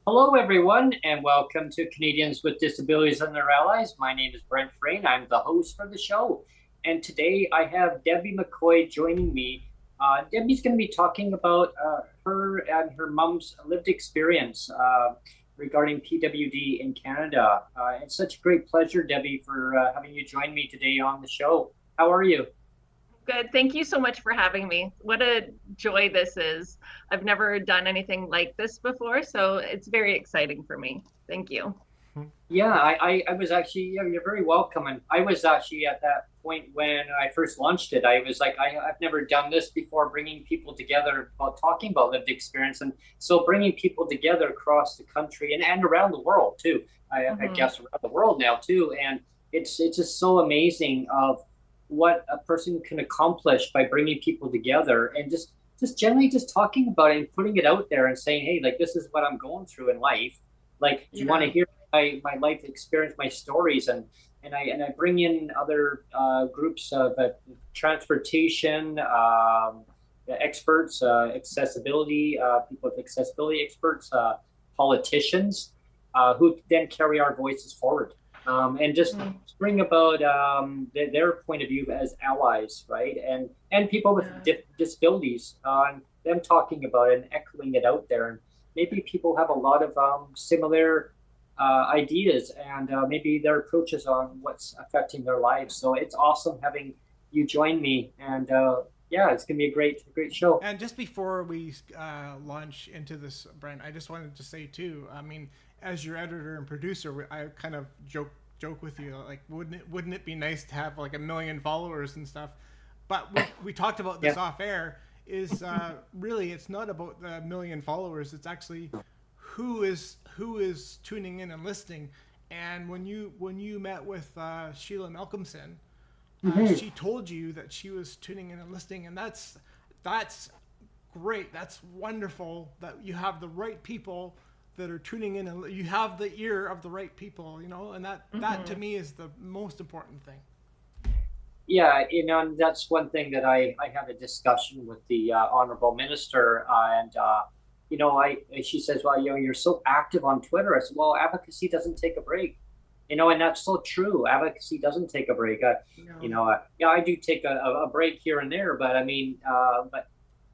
Hello, everyone, and welcome to Canadians with Disabilities and Their Allies. My name is Brent Frain. I'm the host for the show. And today I have Debbie McCoy joining me. Debbie's going to be talking about her and her mom's lived experience regarding PWD in Canada. It's such a great pleasure, Debbie, for having you join me today on the show. How are you? Good. Thank you so much for having me. What a joy this is. I've never done anything like this before, so it's very exciting for me. Thank you. Yeah, I was actually, you're very welcome. And I was actually at that point when I first launched it. I was like, I've never done this before, bringing people together about talking about lived experience. And so bringing people together across the country and around the world too. I guess around the world now too. And it's just so amazing of what a person can accomplish by bringing people together and just generally just talking about it and putting it out there and saying, hey, like, this is what I'm going through in life. Like, do you want to hear my life experience, my stories? And I bring in other groups of transportation experts, accessibility, people with accessibility experts, politicians, who then carry our voices forward. And just bring about their point of view as allies, right? And people with disabilities, them talking about it and echoing it out there. And maybe people have a lot of similar ideas and maybe their approaches on what's affecting their lives. So it's awesome having you join me. And yeah, it's going to be a great show. And just before we launch into this, Brent, I just wanted to say too, I mean, as your editor and producer, I kind of joke with you, like, wouldn't it be nice to have like 1 million followers and stuff? But we talked about this off air. Is really, it's not about the 1 million followers. It's actually who is tuning in and listening. And when you met with Sheila Malcolmson, she told you that she was tuning in and listening, and that's great. That's wonderful that you have the right people that are tuning in, and you have the ear of the right people, you know, and that to me is the most important thing. Yeah, you know, and that's one thing that I had a discussion with the honorable minister, and you know, she says, well, you know, you're so active on Twitter. I said, well, advocacy doesn't take a break, you know, and that's so true. Advocacy doesn't take a break. You know, yeah, I do take a break here and there, but I mean, but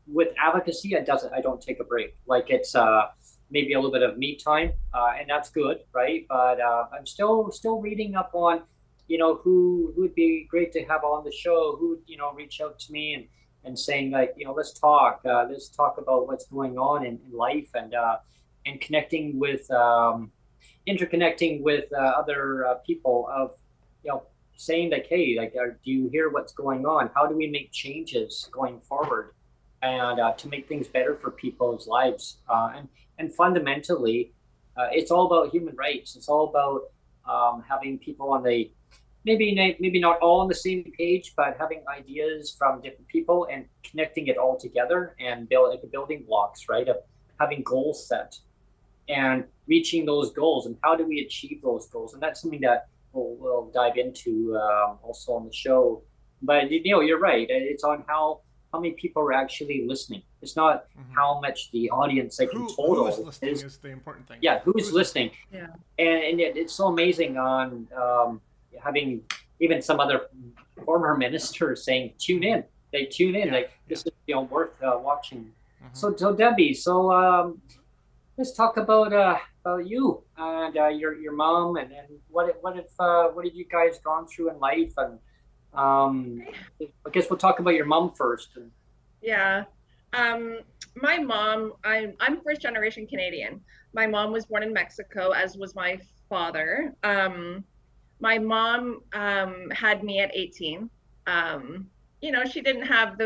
with advocacy, I don't take a break. Like, it's maybe a little bit of me time, and that's good, right? But I'm still reading up on, you know, who would be great to have on the show, who, you know, reach out to me and saying, like, you know, let's talk about what's going on in life, and connecting with, interconnecting with other people of, you know, saying like, hey, like, do you hear what's going on? How do we make changes going forward, and to make things better for people's lives? And fundamentally, it's all about human rights. It's all about having people on the, maybe not all on the same page, but having ideas from different people and connecting it all together and building blocks, right? Of having goals set and reaching those goals, and how do we achieve those goals? And that's something that we'll dive into also on the show. But, you know, you're right. It's on how many people are actually listening. It's not how much the audience, like, in total, who's listening is the important thing. Yeah, who's listening? Yeah, and it's so amazing on having even some other former ministers saying, tune in. They tune in. Like, this is, you know, worth watching. So Debbie, let's talk about you and your mom, and what have you guys gone through in life, and I guess we'll talk about your mom first. Yeah. My mom, I'm first generation Canadian. My mom was born in Mexico, as was my father. My mom had me at 18. She didn't have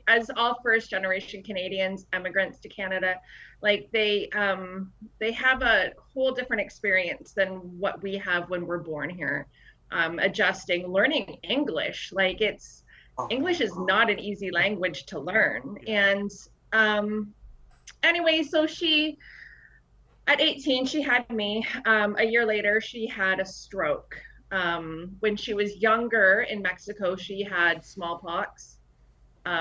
as all first generation Canadians, immigrants to Canada, like they have a whole different experience than what we have when we're born here. Adjusting, learning English, English is not an easy language to learn. And anyway, so at 18, she had me. A year later, she had a stroke. When she was younger in Mexico, she had smallpox.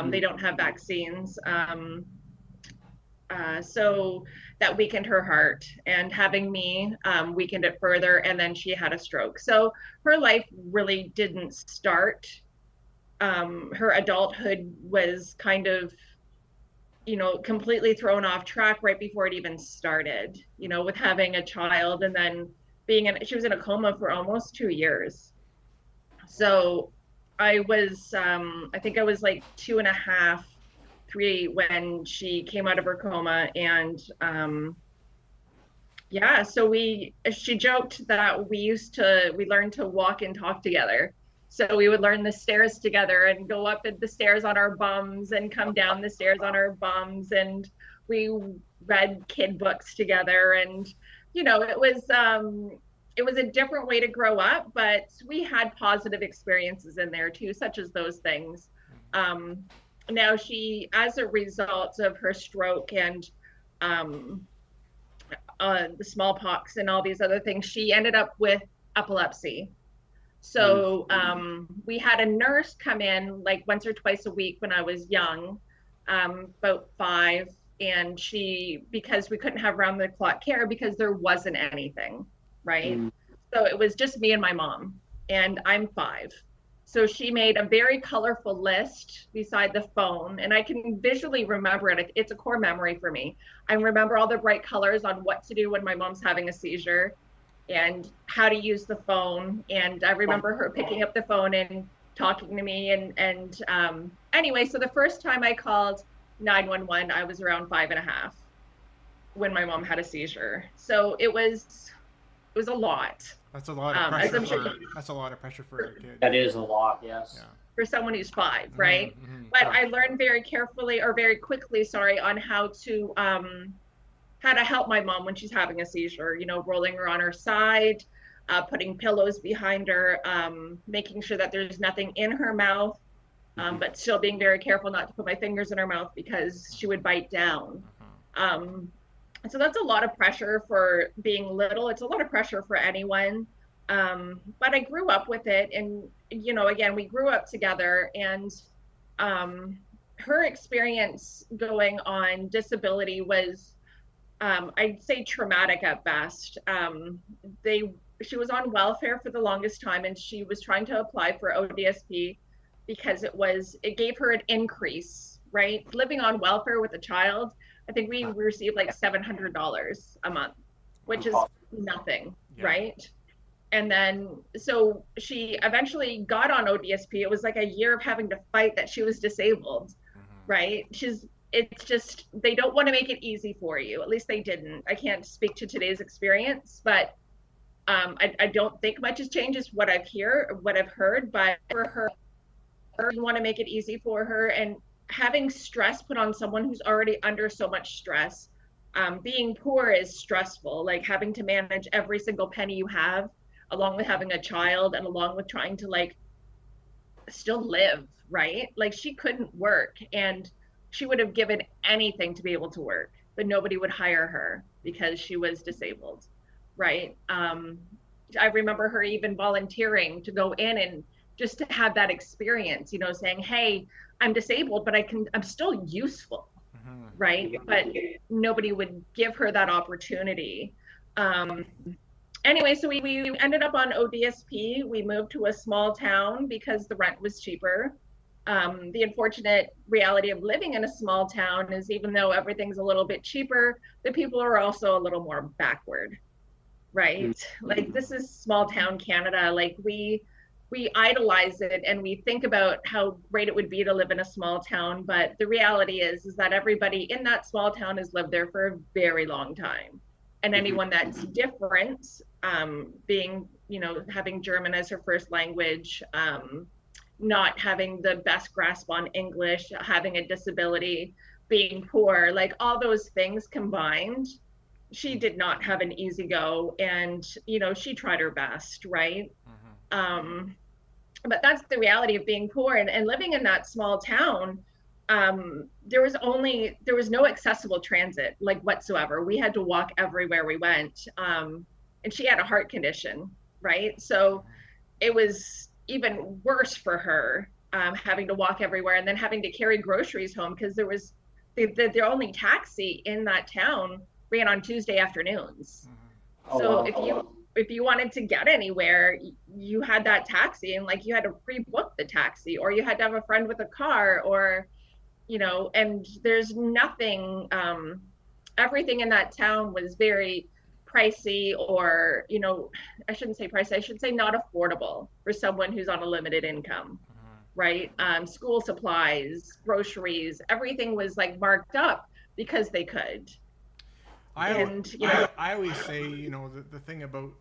They don't have vaccines. So that weakened her heart, and having me weakened it further, and then she had a stroke. So her life really didn't start. Her adulthood was kind of, completely thrown off track right before it even started, with having a child, and then she was in a coma for almost 2 years. So I was, I think I was like 2.5, 3 when she came out of her coma. And so she joked that we learned to walk and talk together. So we would learn the stairs together and go up the stairs on our bums and come down the stairs on our bums. And we read kid books together. And, it was a different way to grow up, but we had positive experiences in there too, such as those things. Now she, as a result of her stroke and the smallpox and all these other things, she ended up with epilepsy. So we had a nurse come in like once or twice a week when I was young, about 5, and because we couldn't have round the clock care because there wasn't anything, right? So it was just me and my mom, and I'm 5. So she made a very colorful list beside the phone, and I can visually remember it. It's a core memory for me. I remember all the bright colors on what to do when my mom's having a seizure and how to use the phone. And I remember her picking up the phone and talking to me. And anyway, so the first time I called 911, I was around 5.5 when my mom had a seizure. So it was a lot. That's a lot of pressure. That's a lot of pressure for a kid. That is a lot, yes. Yeah. For someone who's 5, right? Mm-hmm. But I learned very quickly, on how to help my mom when she's having a seizure. Rolling her on her side, putting pillows behind her, making sure that there's nothing in her mouth, but still being very careful not to put my fingers in her mouth because she would bite down. So that's a lot of pressure for being little. It's a lot of pressure for anyone. But I grew up with it. And, again, we grew up together. And her experience going on disability was, I'd say, traumatic at best. She was on welfare for the longest time, and she was trying to apply for ODSP because it gave her an increase, right? Living on welfare with a child, I think we received like $700 a month, which is nothing, right? And then, so she eventually got on ODSP. It was like a year of having to fight that she was disabled, right? It's just, they don't want to make it easy for you. At least they didn't. I can't speak to today's experience, but I don't think much has changed is what I've heard, but for her, they didn't want to make it easy for her. And having stress put on someone who's already under so much stress, being poor is stressful, like having to manage every single penny you have, along with having a child and along with trying to still live, right? Like she couldn't work, and she would have given anything to be able to work, but nobody would hire her because she was disabled, right? I remember her even volunteering to go in and just to have that experience, saying, hey, I'm disabled, but I'm still useful, right? But nobody would give her that opportunity. Anyway, so we ended up on ODSP. We moved to a small town because the rent was cheaper. The unfortunate reality of living in a small town is even though everything's a little bit cheaper, the people are also a little more backward, right? Like this is small town Canada. Like we idolize it and we think about how great it would be to live in a small town, but the reality is that everybody in that small town has lived there for a very long time, and anyone that's different, being, having German as her first language, not having the best grasp on English, having a disability, being poor, like all those things combined, she did not have an easy go. And, she tried her best, right? But that's the reality of being poor and living in that small town. There was no accessible transit, like whatsoever. We had to walk everywhere we went. And she had a heart condition, right? So it was even worse for her, having to walk everywhere and then having to carry groceries home, because there was the only taxi in that town ran on Tuesday afternoons. So if you wanted to get anywhere, you had that taxi, and like you had to pre-book the taxi, or you had to have a friend with a car, or and there's nothing, everything in that town was very pricey, or I shouldn't say pricey, I should say not affordable for someone who's on a limited income, right? School supplies, groceries, everything was like marked up because they could. I always say, the thing about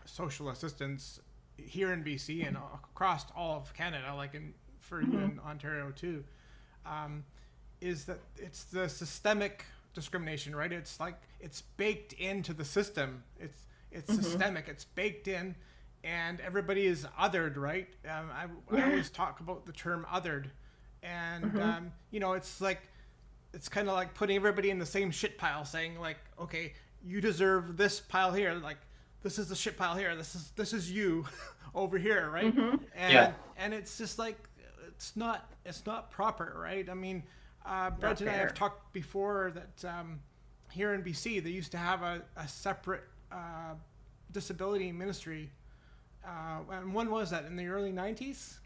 social assistance here in BC and across all of Canada, like for you in Ontario too, is that it's the systemic discrimination, right? It's like it's baked into the system. It's systemic. It's baked in, and everybody is othered, right? I always talk about the term othered, and it's like, it's kind of like putting everybody in the same shit pile, saying like, okay, you deserve this pile here, like this is the shit pile here, this is you over here, right? And it's just like, it's not proper, right? I mean, Brent and I have talked before that here in BC they used to have a separate disability ministry, and when was that, in the early 90s?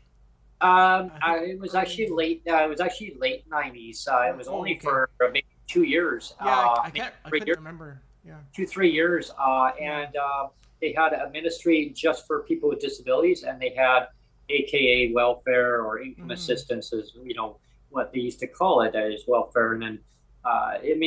It was actually late. It was actually late 90s. It was only for maybe 2 years. I couldn't remember. Yeah, 3 years. And they had a ministry just for people with disabilities, and they had AKA welfare or income assistance, as what they used to call it as welfare. And then,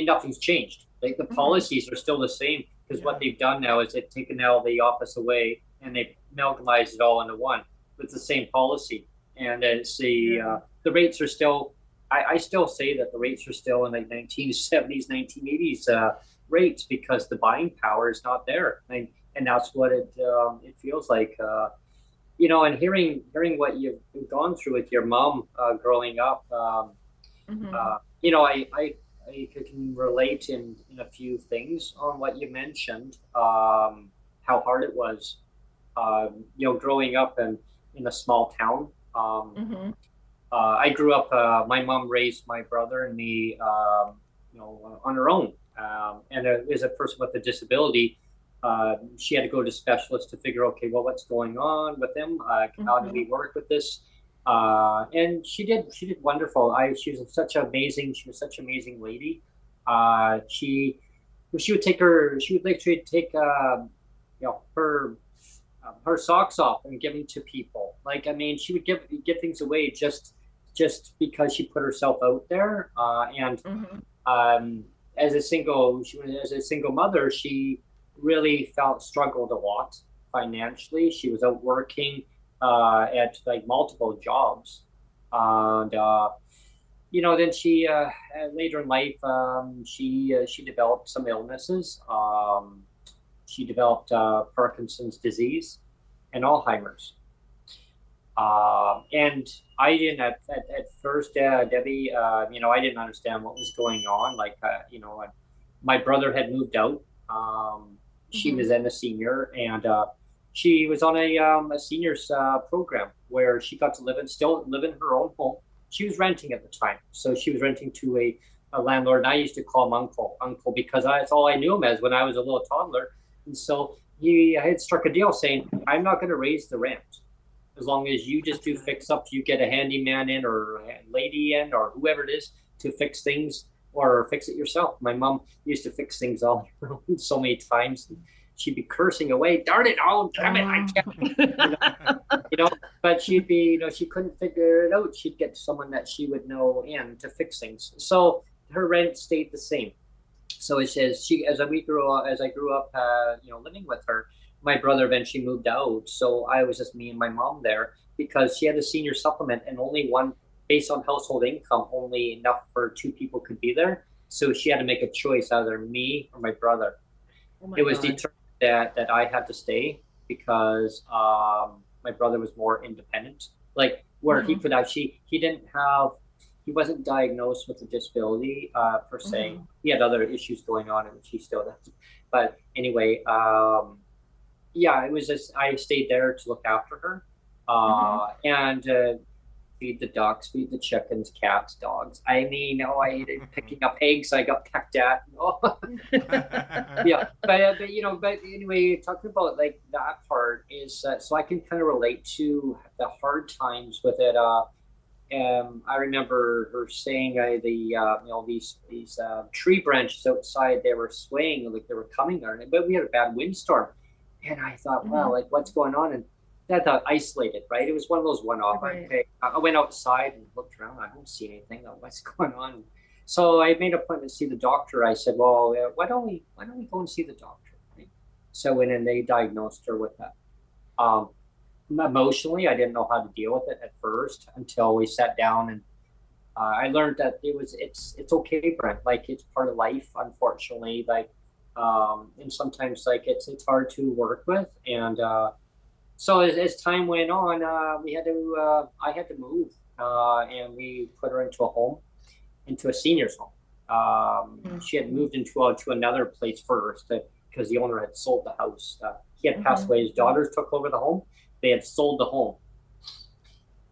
nothing's changed. Like the policies are still the same, because what they've done now is they've taken all the office away and they've amalgamized it all into one with the same policy. And it's the rates are still, I still say that the rates are still in like 1970s, 1980s rates, because the buying power is not there. And that's what it feels like, and hearing what you've gone through with your mom growing up, I can relate in a few things on what you mentioned, how hard it was, growing up in a small town. I grew up, my mom raised my brother and me, on her own. And as a person with a disability, she had to go to specialists to figure, okay, well, what's going on with him? How do we work with this? And she did wonderful. She was such an amazing lady. She would literally take, her socks off and give them to people. She would give things away just because she put herself out there. As a single mother, she really struggled a lot financially. She was out working at like multiple jobs, and then she later in life, she developed some illnesses. She developed Parkinson's disease and Alzheimer's. And I didn't at first, Debbie, I didn't understand what was going on. My brother had moved out. She was then a senior, and she was on a seniors program where she got to still live in her own home. She was renting at the time. So she was renting to a landlord, and I used to call him uncle, because that's all I knew him as when I was a little toddler. And so I had struck a deal saying, I'm not going to raise the rent. As long as you just do fix-ups, you get a handyman in or a lady in or whoever it is to fix things or fix it yourself. My mom used to fix things all so many times. She'd be cursing away, darn it, oh, damn it, I can't. But she'd be, she couldn't figure it out. She'd get someone that she would know in to fix things. So her rent stayed the same. So it says as I grew up, living with her, my brother eventually moved out. So I was just me and my mom there because she had a senior supplement and only one, based on household income, only enough for two people could be there. So she had to make a choice, either me or my brother. Oh my It was God. determined that I had to stay because my brother was more independent. Like where he could actually, he wasn't diagnosed with a disability per se. He had other issues going on, which he still does. But anyway, yeah, it was just I stayed there to look after her, and feed the ducks, feed the chickens, cats, dogs. I mean, I hated picking up eggs. I got pecked at. Yeah, but anyway, talking about like that part is so I can kind of relate to the hard times with it. I remember her saying these tree branches outside, they were swaying like they were coming there, but we had a bad windstorm, and I thought, wow, like what's going on? And I thought isolated, right? It was one of those one-off. Right. Okay, I went outside and looked around. I don't see anything. What's going on? So I made a point to see the doctor. I said, well, why don't we go and see the doctor? Right? So when and they diagnosed her with that. Emotionally, I didn't know how to deal with it at first until we sat down, and I learned that it's okay, Brent. Like it's part of life, unfortunately. Like and sometimes like it's hard to work with, and so as time went on, I had to move, and we put her into a home, into a senior's home. She had moved to another place first because the owner had sold the house. He had passed away. His daughters took over the home. They had sold the home,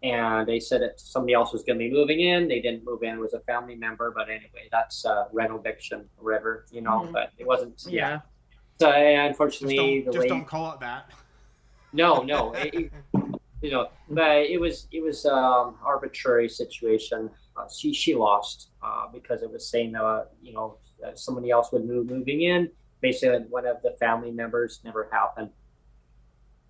and they said that somebody else was going to be moving in. They didn't move in; it was a family member. But anyway, that's rent eviction, whatever, But it wasn't. Yeah. So unfortunately, don't call it that. No, but it was arbitrary situation. She lost because it was saying somebody else would moving in. Basically, one of the family members never happened.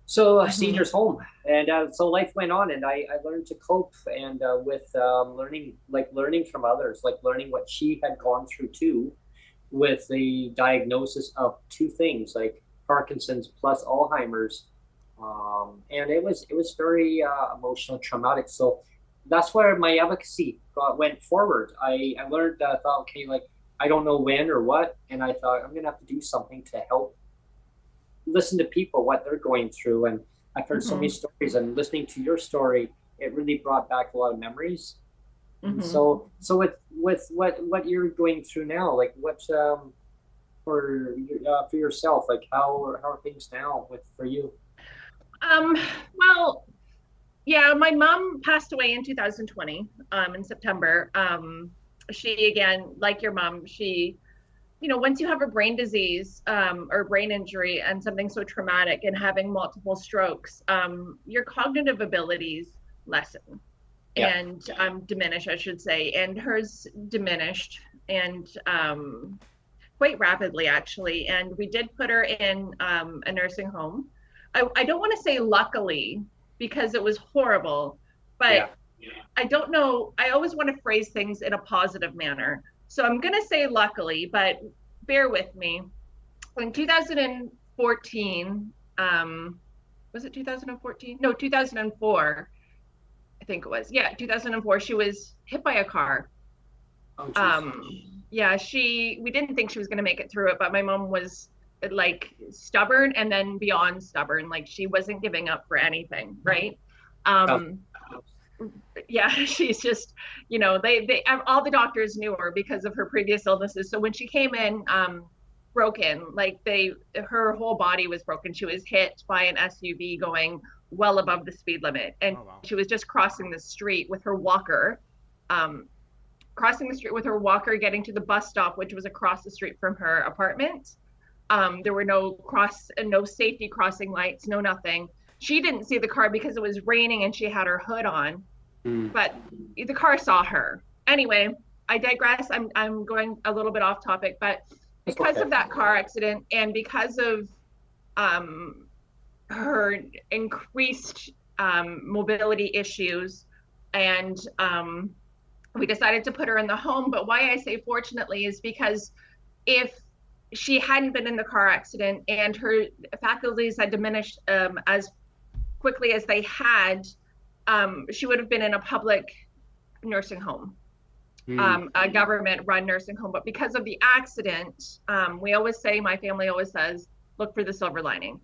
So seniors home, and so life went on, and I learned to cope, and with learning from others, like learning what she had gone through too, with the diagnosis of two things like Parkinson's plus Alzheimer's, and it was very emotional, traumatic. So that's where my advocacy went forward. I learned, thought, okay, like I don't know when or what, and I thought I'm gonna have to do something to help. Listen to people, what they're going through, and I've heard so many stories, and listening to your story, it really brought back a lot of memories. And so with what you're going through now, like what's for yourself, like how are things now for you? Well, yeah, my mom passed away in 2020, in September. She, again, like your mom, she, once you have a brain disease, or brain injury and something so traumatic and having multiple strokes, your cognitive abilities lessen and diminish, I should say, and hers diminished, and quite rapidly, actually. And we did put her in a nursing home. I don't want to say luckily, because it was horrible, but I don't know. I always want to phrase things in a positive manner. So I'm going to say luckily, but bear with me. In 2014, was it 2014? No, 2004, I think it was. Yeah, 2004, she was hit by a car. Oh, yeah, we didn't think she was going to make it through it, but my mom was like stubborn and then beyond stubborn. Like she wasn't giving up for anything, right? Yeah, she's just, they all the doctors knew her because of her previous illnesses. So when she came in, broken, like her whole body was broken. She was hit by an SUV going well above the speed limit, and she was just crossing the street with her walker, getting to the bus stop, which was across the street from her apartment. There were no safety crossing lights, no nothing. She didn't see the car because it was raining and she had her hood on, but the car saw her. Anyway, I digress. I'm going a little bit off topic, but because of that car accident and because of her increased mobility issues, and we decided to put her in the home. But why I say fortunately is because if she hadn't been in the car accident and her faculties had diminished as quickly as they had, she would have been in a public nursing home, a government-run nursing home. But because of the accident, we always say, my family always says, look for the silver lining.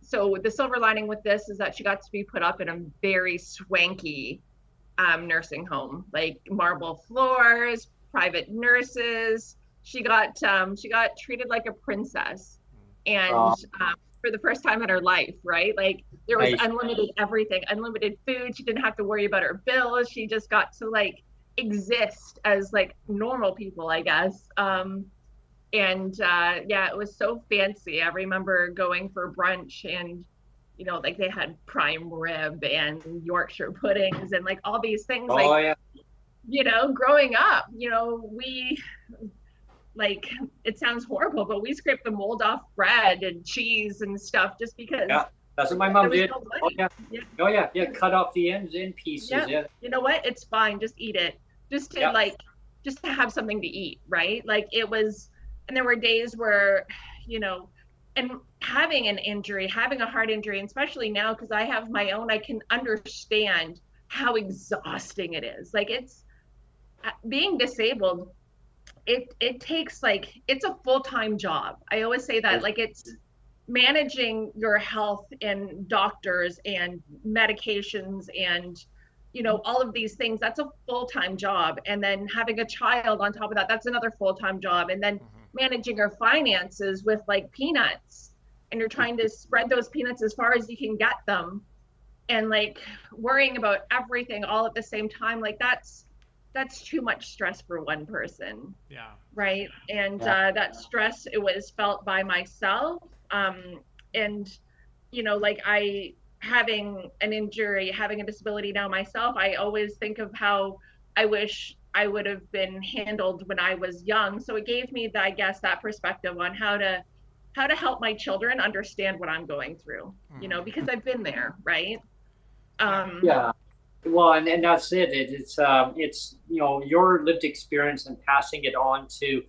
So the silver lining with this is that she got to be put up in a very swanky nursing home, like marble floors, private nurses. She got treated like a princess, and for the first time in her life, right? Like there was unlimited everything, unlimited food. She didn't have to worry about her bills. She just got to like exist as like normal people, I guess. Yeah, it was so fancy. I remember going for brunch, and you know, like they had prime rib and Yorkshire puddings and like all these things. You know, growing up, you know, we, like, it sounds horrible, but we scraped the mold off bread and cheese and stuff just because. Yeah, that's what my mom did. Cut off the ends in pieces. Yeah. You know what? It's fine. Just eat it. Just to have something to eat, right? Like it was, and there were days where, you know, and having an injury, having a heart injury, and especially now because I have my own, I can understand how exhausting it is. Like it's being disabled. It takes like, it's a full-time job. I always say that, like it's managing your health and doctors and medications and, you know, all of these things. That's a full-time job. And then having a child on top of that, that's another full-time job. And then managing your finances with like peanuts, and you're trying to spread those peanuts as far as you can get them, and like worrying about everything all at the same time. Like that's too much stress for one person. Yeah. Right. And that stress, it was felt by myself. And, you know, like having an injury, having a disability now myself, I always think of how I wish I would have been handled when I was young. So it gave me, I guess, that perspective on how to help my children understand what I'm going through, you know, because I've been there. Right. Well, and that's it. It's you know, your lived experience and passing it on to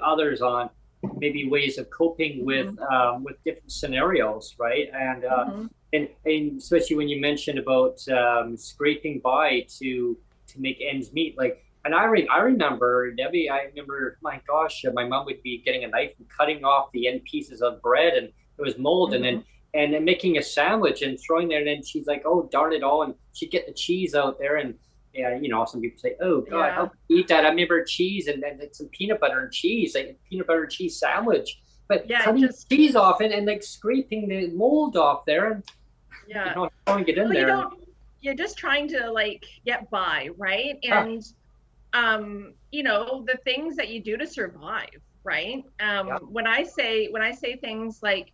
others on maybe ways of coping with different scenarios, right? And and especially when you mentioned about scraping by to make ends meet, like. And I remember, Debbie, my gosh, my mom would be getting a knife and cutting off the end pieces of bread, and it was mold, and then making a sandwich and throwing there, and then she's like, oh, darn it all, and she'd get the cheese out there, and you know, some people say, oh God, how can you eat that? I remember cheese and then some peanut butter and cheese, like peanut butter and cheese sandwich, but cutting cheese off and like scraping the mold off there, and you know, throwing it in there. You're just trying to like get by, right? And you know, the things that you do to survive, right? When I say things like,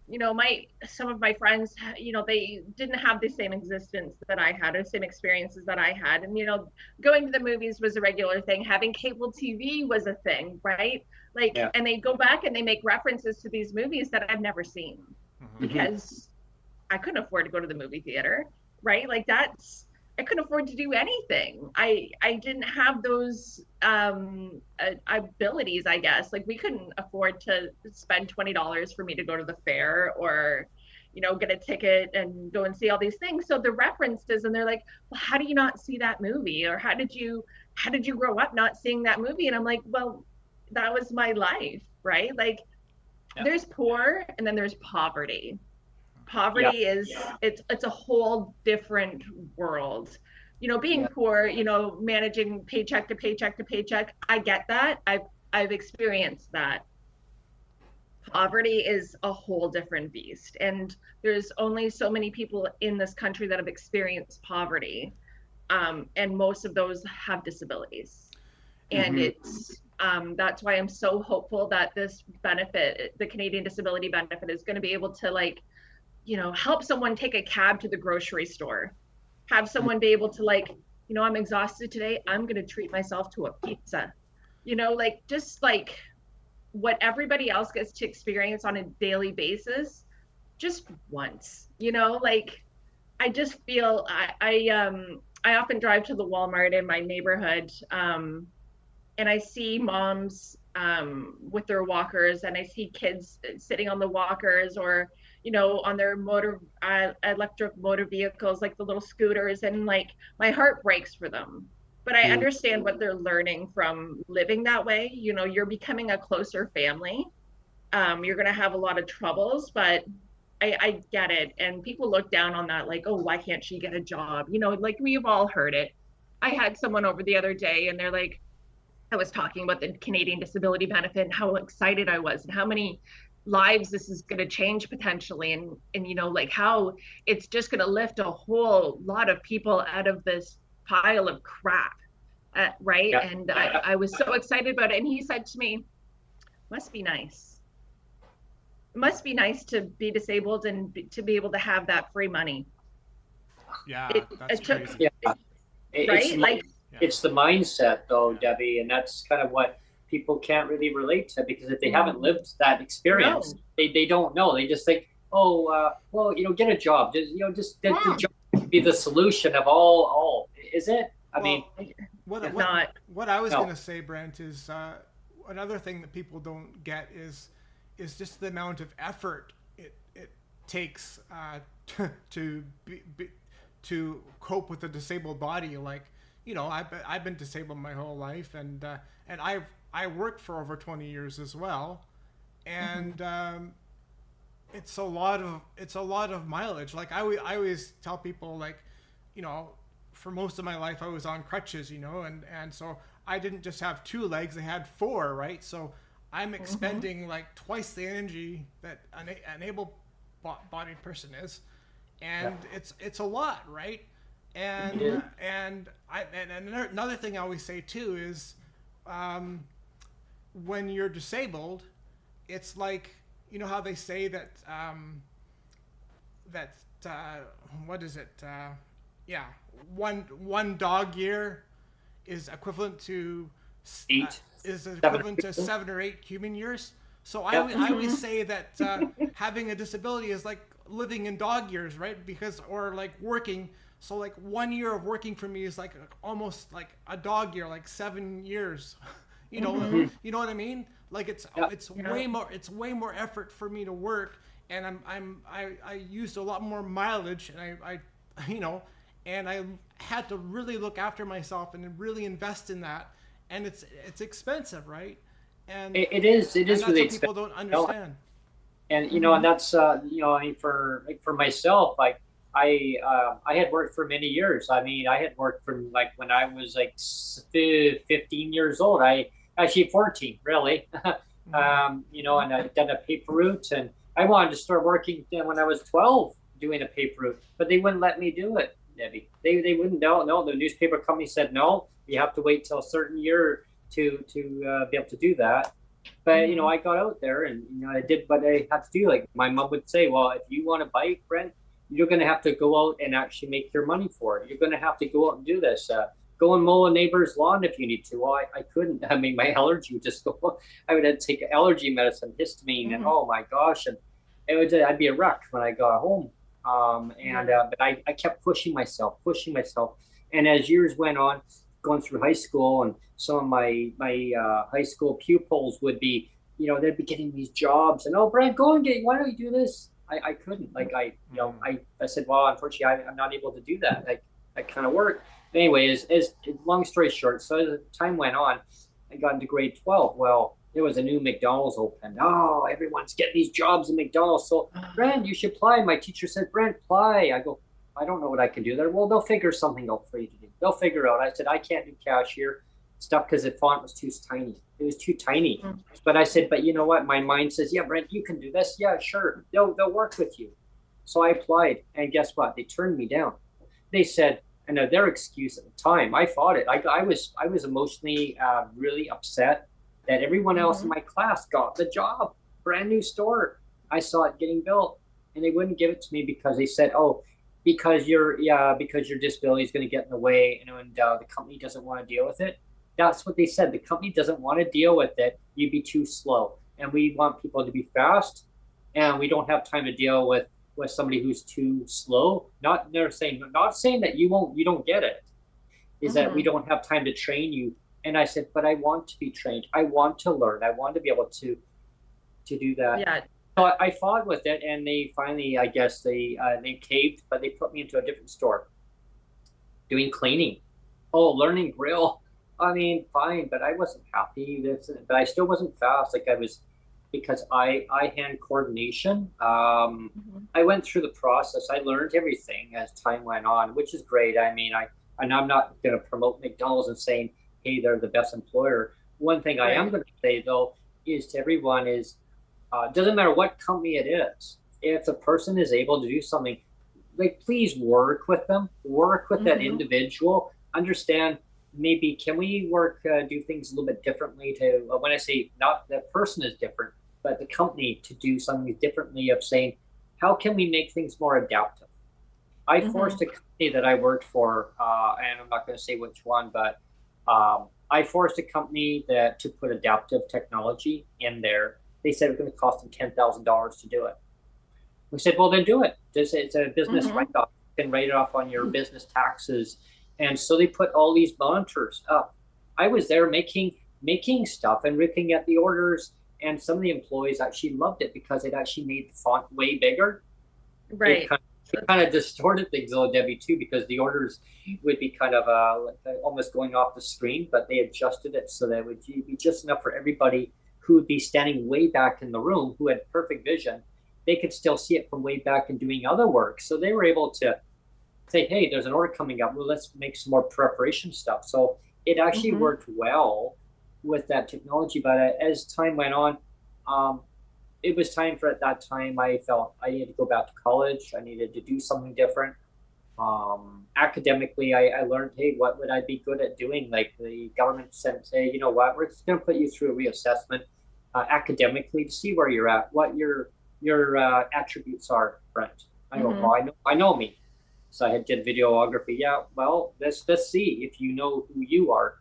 you know, some of my friends, you know, they didn't have the same existence that I had, or the same experiences that I had. And, you know, going to the movies was a regular thing. Having cable TV was a thing, right? Like, and they go back and they make references to these movies that I've never seen because I couldn't afford to go to the movie theater, right? Like I couldn't afford to do anything. I didn't have those abilities, I guess. Like we couldn't afford to spend $20 for me to go to the fair, or, you know, get a ticket and go and see all these things. So the references, and they're like, well, how do you not see that movie? Or how did you grow up not seeing that movie? And I'm like, well, that was my life, right? Like there's poor and then there's poverty. Poverty is it's a whole different world. You know, being poor, you know, managing paycheck to paycheck to paycheck, I get that. I've experienced that. Poverty is a whole different beast, and there's only so many people in this country that have experienced poverty, and most of those have disabilities. And it's that's why I'm so hopeful that this benefit, the Canadian Disability Benefit, is going to be able to, like, you know, help someone take a cab to the grocery store, have someone be able to, like, you know, I'm exhausted today, I'm going to treat myself to a pizza, you know, like just like what everybody else gets to experience on a daily basis, just once, you know. Like I just feel I often drive to the Walmart in my neighborhood, and I see moms with their walkers, and I see kids sitting on the walkers, or on their electric motor vehicles, like the little scooters, and like my heart breaks for them. But I understand what they're learning from living that way. You're becoming a closer family. You're going to have a lot of troubles, but I get it. And people look down on that, like, oh, why can't she get a job? Like, we've all heard it. I had someone over the other day, and they're like, I was talking about the Canadian disability benefit and how excited I was and how many lives this is going to change potentially. And like how it's just going to lift a whole lot of people out of this pile of crap. Right. Yeah. And I was so excited about it. And he said to me, must be nice. It must be nice to be disabled and to be able to have that free money. Yeah, that's crazy. Right? It's the mindset, though, Debbie, and that's kind of what people can't really relate to, because if they haven't lived that experience, they don't know. They just think, oh, well, get a job. Just the job be the solution of all. Is it? I mean, what I was going to say, Brent, is another thing that people don't get is just the amount of effort it takes to cope with a disabled body. Like, I've been disabled my whole life, and I worked for over 20 years as well, and it's a lot of mileage. Like I always tell people, like, for most of my life I was on crutches, and so I didn't just have 2 legs, I had 4, right? So I'm expending like twice the energy that an able-bodied person is, and it's a lot, right? And another thing I always say too is, when you're disabled, it's like, how they say that what is it? One dog year is equivalent to 7 or 8 human years. So I always say that having a disability is like living in dog years, right? Or like working. So like 1 year of working for me is like almost like a dog year, like 7 years. You know what I mean? Like it's way more effort for me to work, and I used a lot more mileage, and and I had to really look after myself and really invest in that, and it's expensive, right? And it is really expensive. People don't understand. And and that's I mean, for myself, like I had worked for many years. I mean, I had worked from like when I was like 15 years old. Actually 14, really. And I'd done a paper route, and I wanted to start working when I was 12 doing a paper route, but they wouldn't let me do it, Debbie. They wouldn't. No, the newspaper company said no. You have to wait till a certain year to be able to do that. But I got out there, and I did what I had to do. Like my mom would say, well, if you want a bike, Brent, you're going to have to go out and actually make your money for it. You're going to have to go out and do this. Go and mow a neighbor's lawn if you need to. Well, I couldn't. I mean, my allergy would just go. I would have to take allergy medicine, histamine, and oh my gosh, and I'd be a wreck when I got home. But I kept pushing myself, and as years went on, going through high school, and some of my high school pupils would be, they'd be getting these jobs, and Brent, go and why don't you do this? I couldn't. Like I said, well, unfortunately, I'm not able to do that. That kind of work. Anyway, as long story short, so as time went on, I got into grade 12. Well, there was a new McDonald's opened. Oh, everyone's getting these jobs in McDonald's. So, Brent, you should apply. My teacher said, Brent, apply. I go, I don't know what I can do there. Well, they'll figure something out for you to do. They'll figure out. I said, I can't do cashier stuff because the font was too tiny. It was too tiny. But I said, but you know what? My mind says, yeah, Brent, you can do this. Yeah, sure. They'll work with you. So I applied, and guess what? They turned me down. They said, and their excuse at the time, I fought it. I was emotionally really upset that everyone else in my class got the job, brand new store. I saw it getting built, and they wouldn't give it to me because they said, oh, because your disability is going to get in the way, and the company doesn't want to deal with it. That's what they said. The company doesn't want to deal with it. You'd be too slow, and we want people to be fast, and we don't have time to deal with somebody who's too slow. Not saying that you don't get it. Is that we don't have time to train you And I said, but I want to be trained. I want to learn. I want to be able to do that. Yeah. So I fought with it, and they finally, I guess they caved, but they put me into a different store doing cleaning. Oh, learning grill. I mean, fine, but I wasn't happy. But I still wasn't fast like I was, because hand coordination. I went through the process. I learned everything as time went on, which is great. I mean, and I'm not going to promote McDonald's and saying, hey, they're the best employer. One thing I am going to say, though, is to everyone is, doesn't matter what company it is, if the person is able to do something, like, please work with them, work with that individual, understand, maybe can we work, do things a little bit differently to, when I say not the person is different, but the company to do something differently, of saying, how can we make things more adaptive? I forced a company that I worked for, and I'm not going to say which one, but I forced a company to put adaptive technology in there. They said it was going to cost them $10,000 to do it. We said, well, then do it. It's a business write-off. You can write it off on your business taxes. And so they put all these monitors up. I was there making stuff and looking at the orders, and some of the employees actually loved it because it actually made the font way bigger. Right. It kind of distorted things a little, Debbie, too, because the orders would be kind of almost going off the screen, but they adjusted it so that it would be just enough for everybody who would be standing way back in the room, who had perfect vision. They could still see it from way back and doing other work. So they were able to say, hey, there's an order coming up. Well, let's make some more preparation stuff. So it actually worked well with that technology. But as time went on, it was time for, at that time, I felt I needed to go back to college. I needed to do something different. Academically, I learned, hey, what would I be good at doing? Like, the government said, say, you know what, we're just going to put you through a reassessment academically to see where you're at, what your attributes are, Brent. I go, well, I know me. So I did videography. Yeah, well, let's see if you know who you are,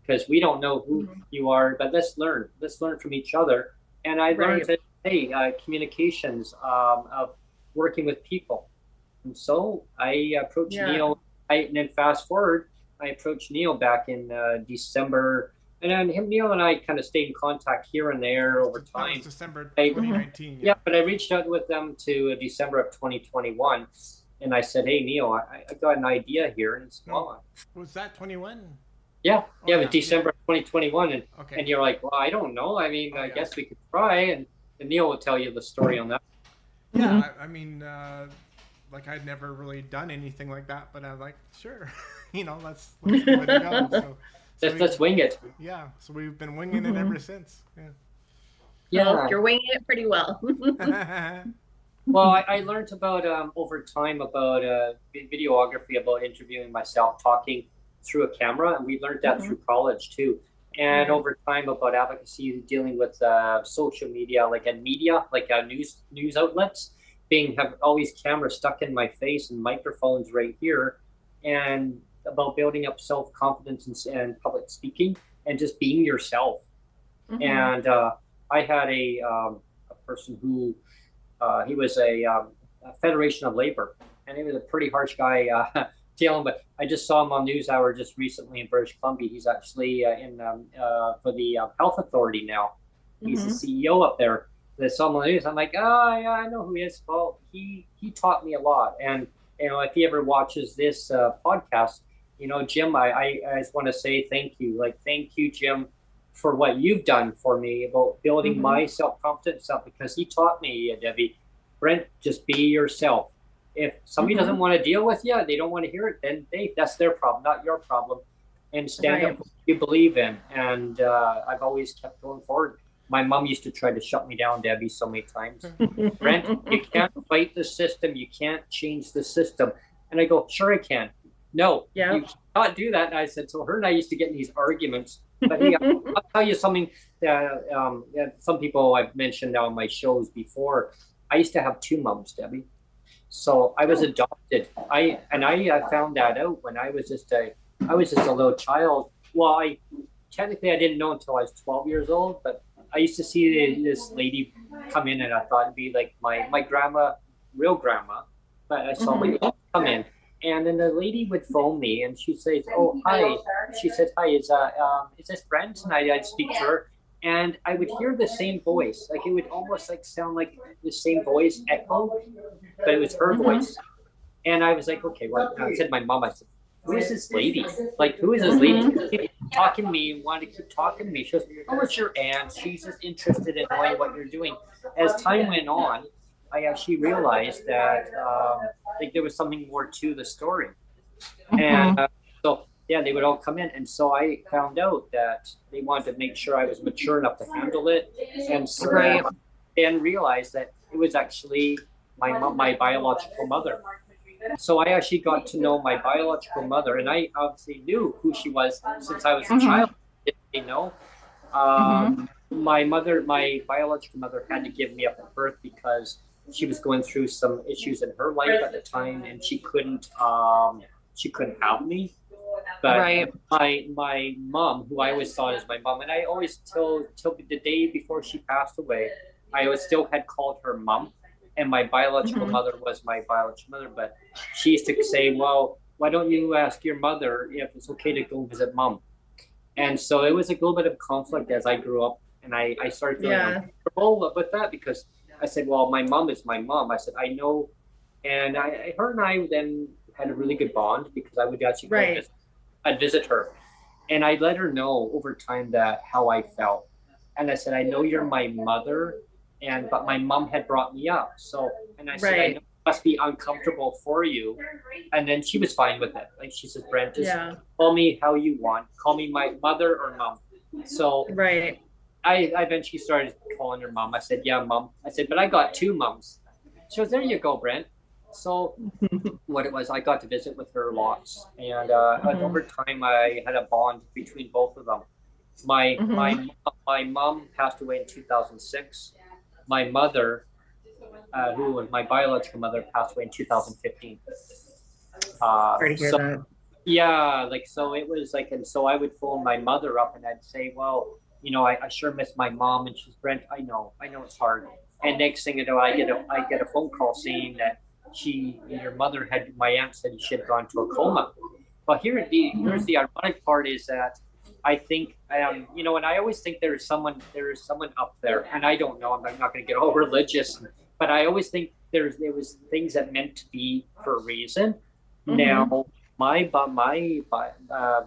because we don't know who you are, but let's learn from each other. And I learned that, hey, communications of working with people. And so I approached Neil. And then fast forward, I approached Neil back in December. And then Neil and I kind of stayed in contact here and there over time. That was December 2019. Yeah, but I reached out with them to December of 2021. And I said, hey, Neil, I got an idea here. And it's, was that 21? Yeah, it was December of 2021. And you're like, well, I don't know. I mean, I guess we could try. And Neil will tell you the story on that. Yeah, I mean, like, I'd never really done anything like that, but I was like, sure, let's give it a go. So let's wing it. Yeah, so we've been winging it ever since. Yeah, well, you're winging it pretty well. Well, I learned about over time about videography, about interviewing myself, talking through a camera, and we learned that through college too. And over time about advocacy, dealing with social media, like news outlets, have all these cameras stuck in my face and microphones right here, and about building up self-confidence and public speaking and just being yourself. And I had a person who he was a Federation of Labor, and he was a pretty harsh guy dealing. But I just saw him on NewsHour just recently in British Columbia. He's actually for the Health Authority now. He's the CEO up there. I saw him on the news. I'm like, oh yeah, I know who he is. Well, he taught me a lot. And if he ever watches this podcast, Jim, I just want to say thank you. Like, thank you, Jim, for what you've done for me about building my self-confidence up, because he taught me, Debbie, Brent, just be yourself. If somebody doesn't want to deal with you, they don't want to hear it, then that's their problem, not your problem. And stand up for what you believe in. And I've always kept going forward. My mom used to try to shut me down, Debbie, so many times. Brent, you can't fight the system. You can't change the system. And I go, sure I can. No, you cannot do that. And I said, so her and I used to get in these arguments. But hey, I'll tell you something that some people I've mentioned now on my shows before. I used to have two moms, Debbie. So I was adopted. I found that out when I was just a little child. Well, I didn't know until I was 12 years old, but I used to see this lady come in, and I thought it'd be like my grandma, real grandma. But I saw my aunt come in, And then the lady would phone me and she says, "Oh, hi." She said, "Hi, is this Brent?" And I'd speak to her, and I would hear the same voice. Like it would almost like sound like the same voice echo, but it was her voice. And I was like, okay, well, I said to my mom, I said, "Who is this lady? Like, who is this lady?" She kept talking to me and wanted to keep talking to me. She goes, "Oh, it's your aunt. She's just interested in knowing what you're doing." As time went on, I actually realized that like there was something more to the story. And so, yeah, they would all come in. And so I found out that they wanted to make sure I was mature enough to handle it. And so then realized that it was actually my biological mother. So I actually got to know my biological mother, and I obviously knew who she was since I was a child. You know, my biological mother, had to give me up at birth because she was going through some issues in her life at the time, and she couldn't have me. But my mom, who I always thought as my mom, and I always till the day before she passed away, I always still had called her mom. And my biological mother was my biological mother, but she used to say, "Well, why don't you ask your mother if it's okay to go visit mom?" And so it was a little bit of conflict as I grew up, and I started feeling uncomfortable with that because I said, "Well, my mom is my mom." I said, "I know," and her and I then had a really good bond because I would actually go I'd visit her, and I let her know over time that how I felt, and I said, "I know you're my mother." But my mom had brought me up. So, and I said, "I know it must be uncomfortable for you." And then she was fine with it. Like she says, "Brent, just call me how you want. Call me my mother or mom." So I eventually started calling her mom. I said, "Yeah, mom." I said, "But I got two moms." She goes, "There you go, Brent." So what it was, I got to visit with her lots. And over time, I had a bond between both of them. My mom passed away in 2006. My mother, who was my biological mother, passed away in 2015. Sorry to hear that. Yeah, like so it was like, and so I would phone my mother up and I'd say, "Well, you know, I sure miss my mom." And she's, "Brent, I know it's hard." And next thing you know, I get a phone call saying that my aunt said she had gone to a coma. But here's the ironic part is that I think, you know, and I always think there is someone up there, and I don't know. I'm not going to get all religious, but I always think there was things that meant to be for a reason. Now, my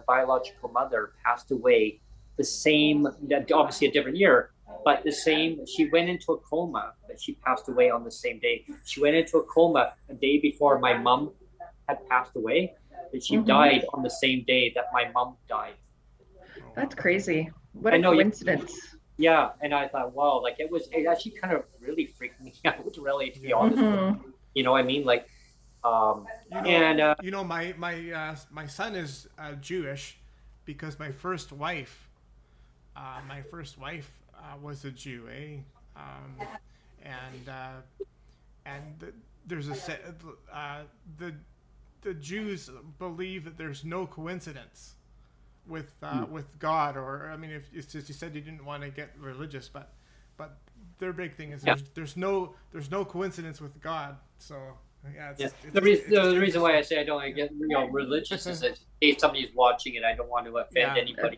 biological mother passed away the same, obviously a different year, but the same. She went into a coma, but she passed away on the same day. She went into a coma a day before my mom had passed away, but she died on the same day that my mom died. That's crazy. What a coincidence. Yeah, and I thought, wow, like it actually kind of really freaked me out, really, to be honest with you. You know what I mean? Like, you know, my son is Jewish because my first wife was a Jew, there's the Jews believe that there's no coincidence with God, or I mean, if it's just, you said you didn't want to get religious, but their big thing is there's no coincidence with God. So yeah, the reason why I say I don't want to get religious is that in case somebody's watching it, I don't want to offend anybody.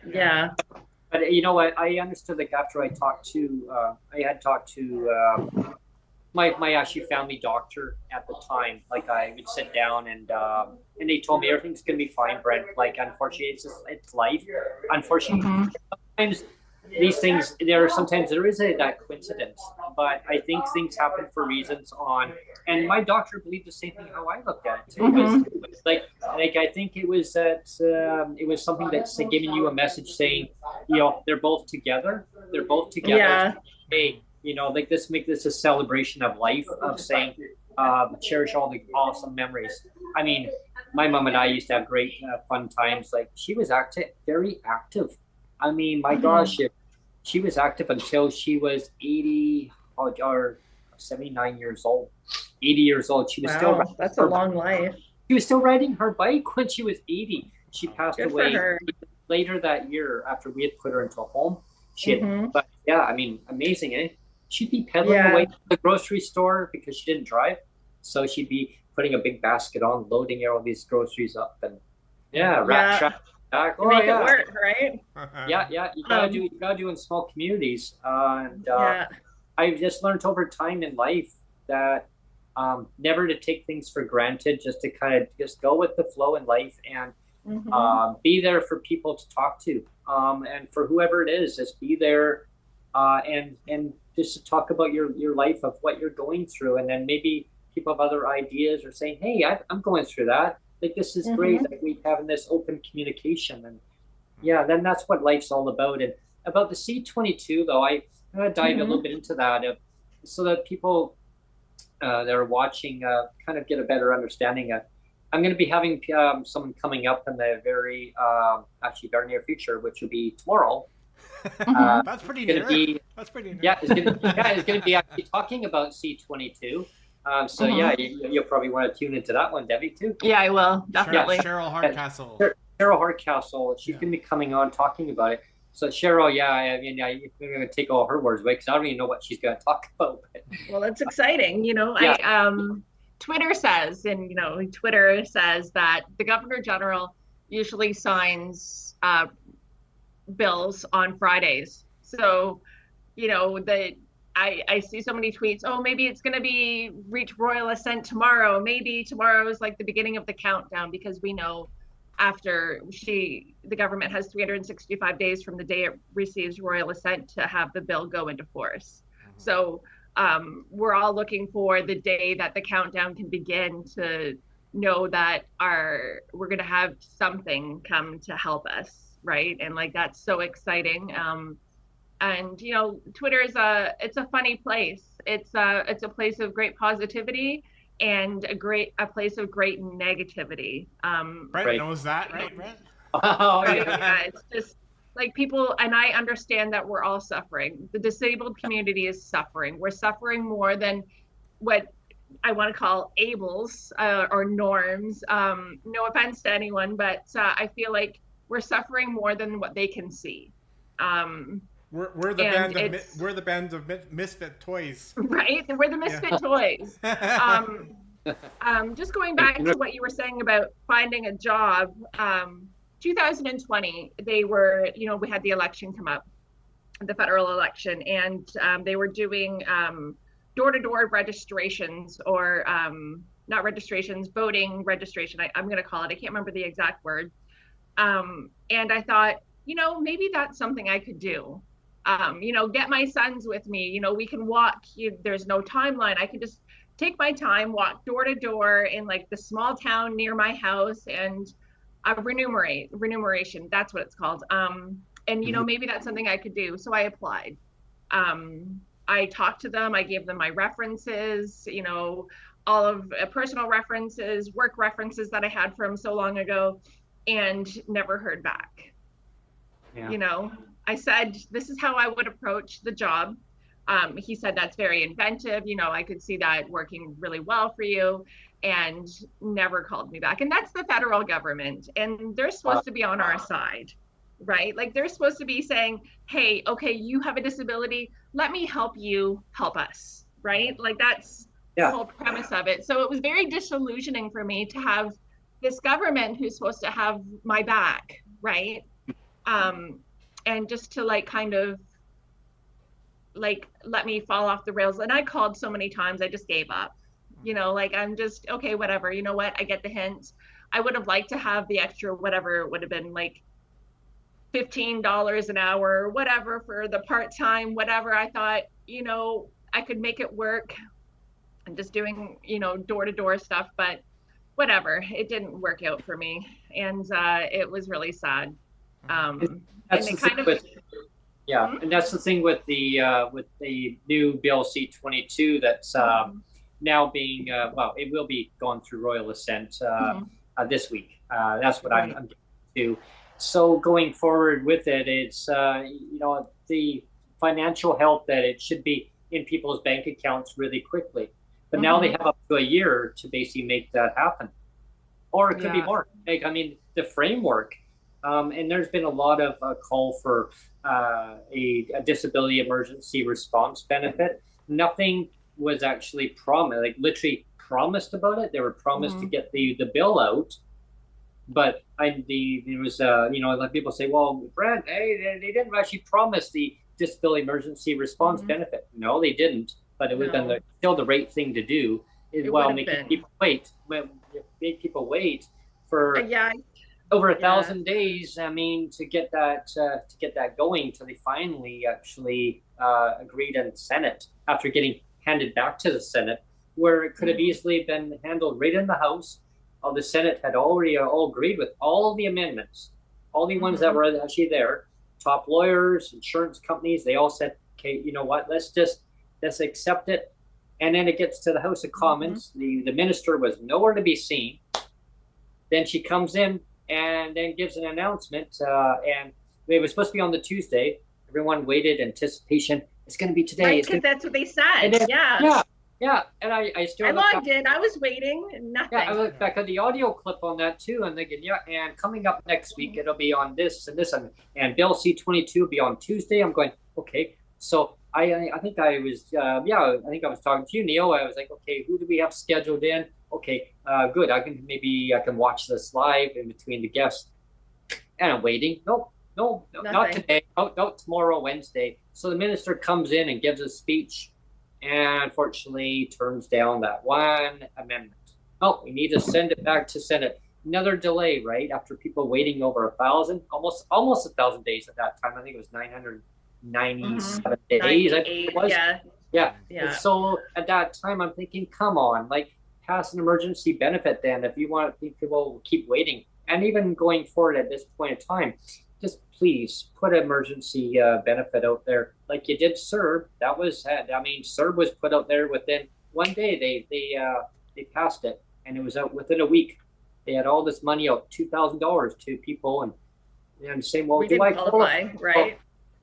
But you know what? I understood, like after I had talked to my actually family doctor at the time. Like I would sit down and they told me everything's gonna be fine, Brent. Like unfortunately, it's life. Unfortunately, sometimes these things sometimes there is that coincidence, but I think things happen for reasons and my doctor believed the same thing how I looked at it too. It was like I think it was that it was something that's giving you a message saying, you know, they're both together. Hey, you know, like make this a celebration of life, of saying, cherish all the awesome memories. I mean, my mom and I used to have great fun times. Like she was very active. I mean, my gosh, she was active until she was 80 or 79 years old. 80 years old. She was still. That's a long life. She was still riding her bike when she was 80. She passed away later that year after we had put her into a home. But yeah, I mean, amazing, eh? She'd be pedaling away to the grocery store because she didn't drive. So she'd be putting a big basket on, loading all these groceries up, and wrap traffic back. You make it work, right? You gotta do in small communities, and I've just learned over time in life that never to take things for granted, just to kind of just go with the flow in life, and be there for people to talk to, and for whoever it is, just be there, and just to talk about your life of what you're going through, and then maybe people have other ideas or saying, hey, I'm going through that. Like, this is great. Like, we having this open communication, and then that's what life's all about. And about the C22, though, I'm going to dive a little bit into that, so that people that are watching kind of get a better understanding of. I'm going to be having someone coming up in the very near future, which will be tomorrow. That's pretty near. That's pretty near. Yeah, it's going to be actually talking about C22. You'll probably want to tune into that one, Debbie, too. Yeah, I will, definitely. Cheryl Hardcastle. Cheryl Hardcastle, she's going to be coming on talking about it. So Cheryl, I'm going to take all her words away because I don't even know what she's going to talk about. Well, it's exciting. Twitter says that the Governor General usually signs bills on Fridays. So, I see so many tweets. Oh, maybe it's going to reach royal assent tomorrow. Maybe tomorrow is like the beginning of the countdown, because we know after the government has 365 days from the day it receives royal assent to have the bill go into force. So we're all looking for the day that the countdown can begin to know that we're going to have something come to help us, right? And like, that's so exciting. And Twitter is it's a funny place. It's a place of great positivity and a place of great negativity. Brent knows that, right, Brent? Oh, it's just like people, and I understand that we're all suffering. The disabled community is suffering. We're suffering more than what I want to call ables or norms. No offense to anyone, but I feel like we're suffering more than what they can see. We're the band of misfit toys, right? We're the misfit toys. Just going back to what you were saying about finding a job. 2020, we had the election come up, the federal election, and they were doing door-to-door registrations, or not registrations, voting registration. I'm going to call it. I can't remember the exact word. And I thought, maybe that's something I could do. Get my sons with me. We can walk. There's no timeline. I can just take my time, walk door to door in like the small town near my house, and remuneration. That's what it's called. Maybe that's something I could do. So I applied. I talked to them. I gave them my references. All of personal references, work references that I had from so long ago, and never heard back. Yeah. I said, this is how I would approach the job. He said, that's very inventive. I could see that working really well for you, and never called me back. And that's the federal government. And they're supposed to be on our side, right? Like, they're supposed to be saying, hey, okay, you have a disability. Let me help you help us, right? Like, that's the whole premise of it. So it was very disillusioning for me to have this government who's supposed to have my back, right? And just to kind of let me fall off the rails. And I called so many times, I just gave up. I'm just, okay, whatever. You know what? I get the hint. I would have liked to have the extra, whatever it would have been, like $15 an hour, whatever, for the part-time, whatever. I thought, I could make it work and just doing, door-to-door stuff, but whatever, it didn't work out for me. And it was really sad. And that's the thing with the new Bill C-22 that's now being it will be going through royal assent this week. That's what I'm getting to. So going forward with it, it's the financial help that it should be in people's bank accounts really quickly. But now they have up to a year to basically make that happen, or it could be more. The framework. And there's been a lot of call for a disability emergency response benefit. Nothing was actually promised, like literally promised about it. They were promised to get the bill out, but there was like people say, well, Brent, hey, they didn't actually promise the disability emergency response benefit. No, they didn't, but it would have been still the right thing to do. Making people wait. Make people wait for over 1,000 days. I mean, to get that going, till they finally actually agreed in the Senate after getting handed back to the Senate, where it could have easily been handled right in the House. The Senate had already all agreed with all the amendments, all the ones that were actually there. Top lawyers, insurance companies, they all said, okay, you know what, let's accept it. And then it gets to the House of Commons. The minister was nowhere to be seen. Then she comes in and then gives an announcement. And it was supposed to be on the Tuesday. Everyone waited, anticipation. It's going to be today. Right, because that's what they said. Then, yeah. And I logged in. I was waiting. Nothing. Yeah, I looked back at the audio clip on that too, and thinking, and coming up next week, it'll be on this and this, and Bill C-22 will be on Tuesday. I'm going, okay. So I think I was talking to you, Neil. I was like, okay, who do we have scheduled in? Okay, good. I can watch this live in between the guests. And I'm waiting. No, not today. No, tomorrow, Wednesday. So the minister comes in and gives a speech, and unfortunately turns down that one amendment. Oh, we need to send it back to Senate. Another delay, right? After people waiting over 1,000, almost 1,000 days at that time. I think it was 997 days. I think it was. Yeah. And so at that time, I'm thinking, come on, like, pass an emergency benefit then if you want people to keep waiting. And even going forward at this point in time, just please put an emergency benefit out there like you did CERB. That was, CERB was put out there within one day. They passed it, and it was out within a week. They had all this money out, $2,000 to people, and saying, well, do I qualify? Right? Well,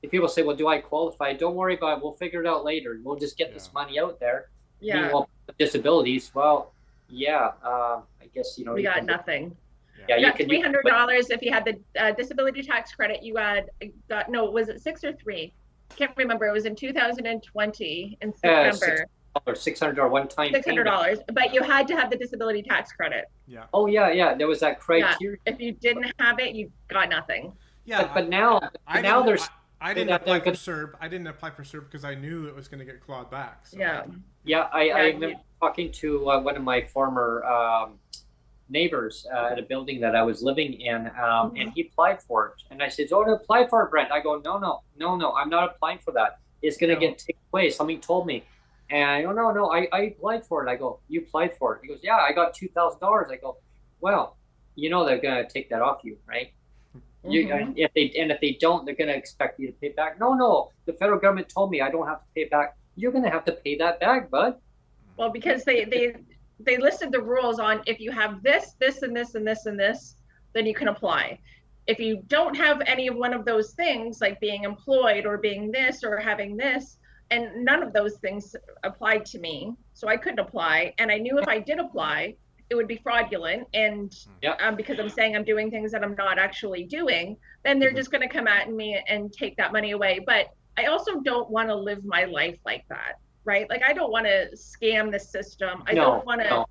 if people say, well, do I qualify? Don't worry about it. We'll figure it out later. We'll just get this money out there. Yeah. Meanwhile, disabilities, well, I guess, we got nothing. Yeah, you got $300 if you had the disability tax credit. You was it 6 or 3? Can't remember. It was in 2020 in September. $600 one time. $600, but you had to have the disability tax credit. Yeah. Oh yeah. There was that criteria. Yeah. If you didn't have it, you got nothing. Yeah. But now there's. I didn't apply for CERB. I didn't apply for CERB because I knew it was going to get clawed back. So. Yeah. I remember talking to one of my former neighbors at a building that I was living in, and he applied for it. And I said, "Oh, to apply for it, Brent." I go, "No, I'm not applying for that. It's going to get taken away." Somebody told me. And I go, no, I applied for it. I go, "You applied for it?" He goes, "Yeah, I got $2,000. I go, "Well, they're going to take that off you, right? If they don't, they're going to expect you to pay back." No, the federal government told me I don't have to pay back. You're going to have to pay that back, bud. Well, because they listed the rules on if you have this, and this, and this, and this, then you can apply. If you don't have any of one of those things, like being employed or being this or having this, and none of those things applied to me, so I couldn't apply. And I knew if I did apply, it would be fraudulent. And because I'm saying I'm doing things that I'm not actually doing, then they're just going to come at me and take that money away. But I also don't want to live my life like that, right? Like, I don't want to scam the system. I don't want to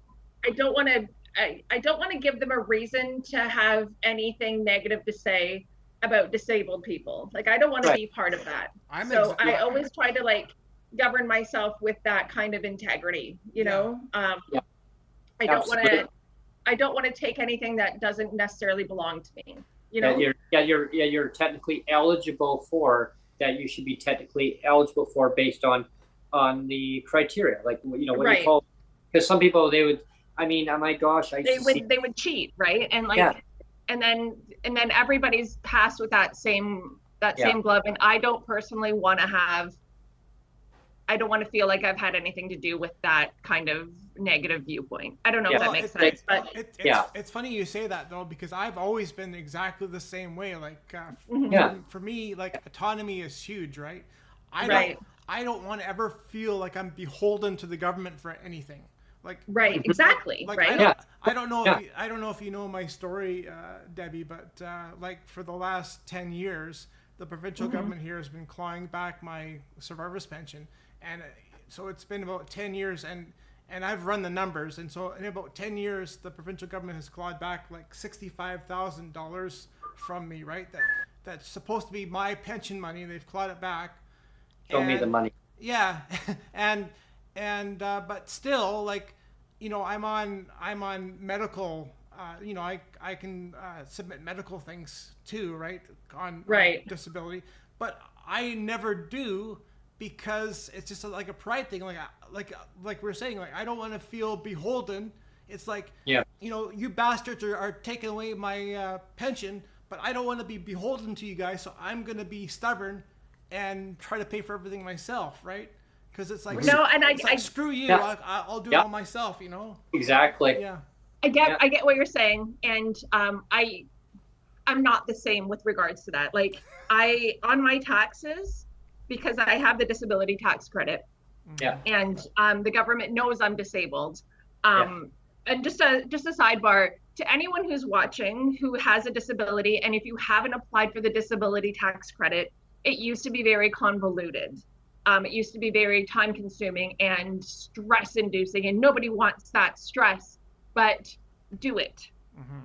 give them a reason to have anything negative to say about disabled people. Like, I don't want to be part of that. I always try to govern myself with that kind of integrity, you know? I don't want to take anything that doesn't necessarily belong to me, you know? You're technically eligible for that. You should be technically eligible for based on the criteria, what you call, because some people, they would, oh my gosh, they would cheat, right? And and then everybody's passed with that same glove. And I don't personally want to feel like I've had anything to do with that kind of negative viewpoint. I don't know if that makes sense, but it's funny you say that though, because I've always been exactly the same way. For me, autonomy is huge, right? I don't want to ever feel like I'm beholden to the government for anything. Exactly. I don't know if you know my story, Debbie, but for the last 10 years, the provincial government here has been clawing back my Survivorous Pension, and so it's been about 10 years, and And I've run the numbers, and so in about 10 years, the provincial government has clawed back like $65,000 from me, right? That's supposed to be my pension money. They've clawed it back. Show me the money. Yeah, and but still, like, I'm on medical. I can submit medical things too, right? On disability, but I never do, because it's just like a pride thing. Like we're saying, like, I don't want to feel beholden. It's like, you bastards are taking away my pension, but I don't want to be beholden to you guys, so I'm going to be stubborn and try to pay for everything myself, right? Because it's like, screw you, I'll do it all myself, Exactly. Yeah. I get what you're saying, and I'm not the same with regards to that. Like, on my taxes, because I have the disability tax credit, and the government knows I'm disabled. And just a sidebar to anyone who's watching who has a disability, and if you haven't applied for the disability tax credit, it used to be very convoluted. It used to be very time consuming and stress inducing, and nobody wants that stress, but do it.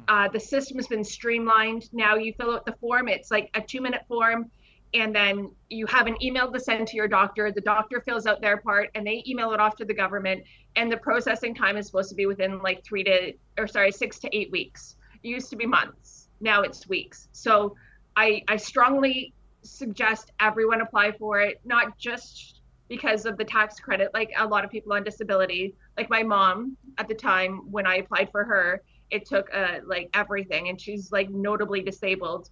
The system has been streamlined. Now you fill out the form. It's like a 2-minute form, and then you have an email to send to your doctor. The doctor fills out their part, and they email it off to the government. And the processing time is supposed to be within like 6 to 8 weeks. It used to be months. Now it's weeks. So I strongly suggest everyone apply for it, not just because of the tax credit. Like a lot of people on disability, like my mom at the time when I applied for her, it took like everything, and she's like notably disabled.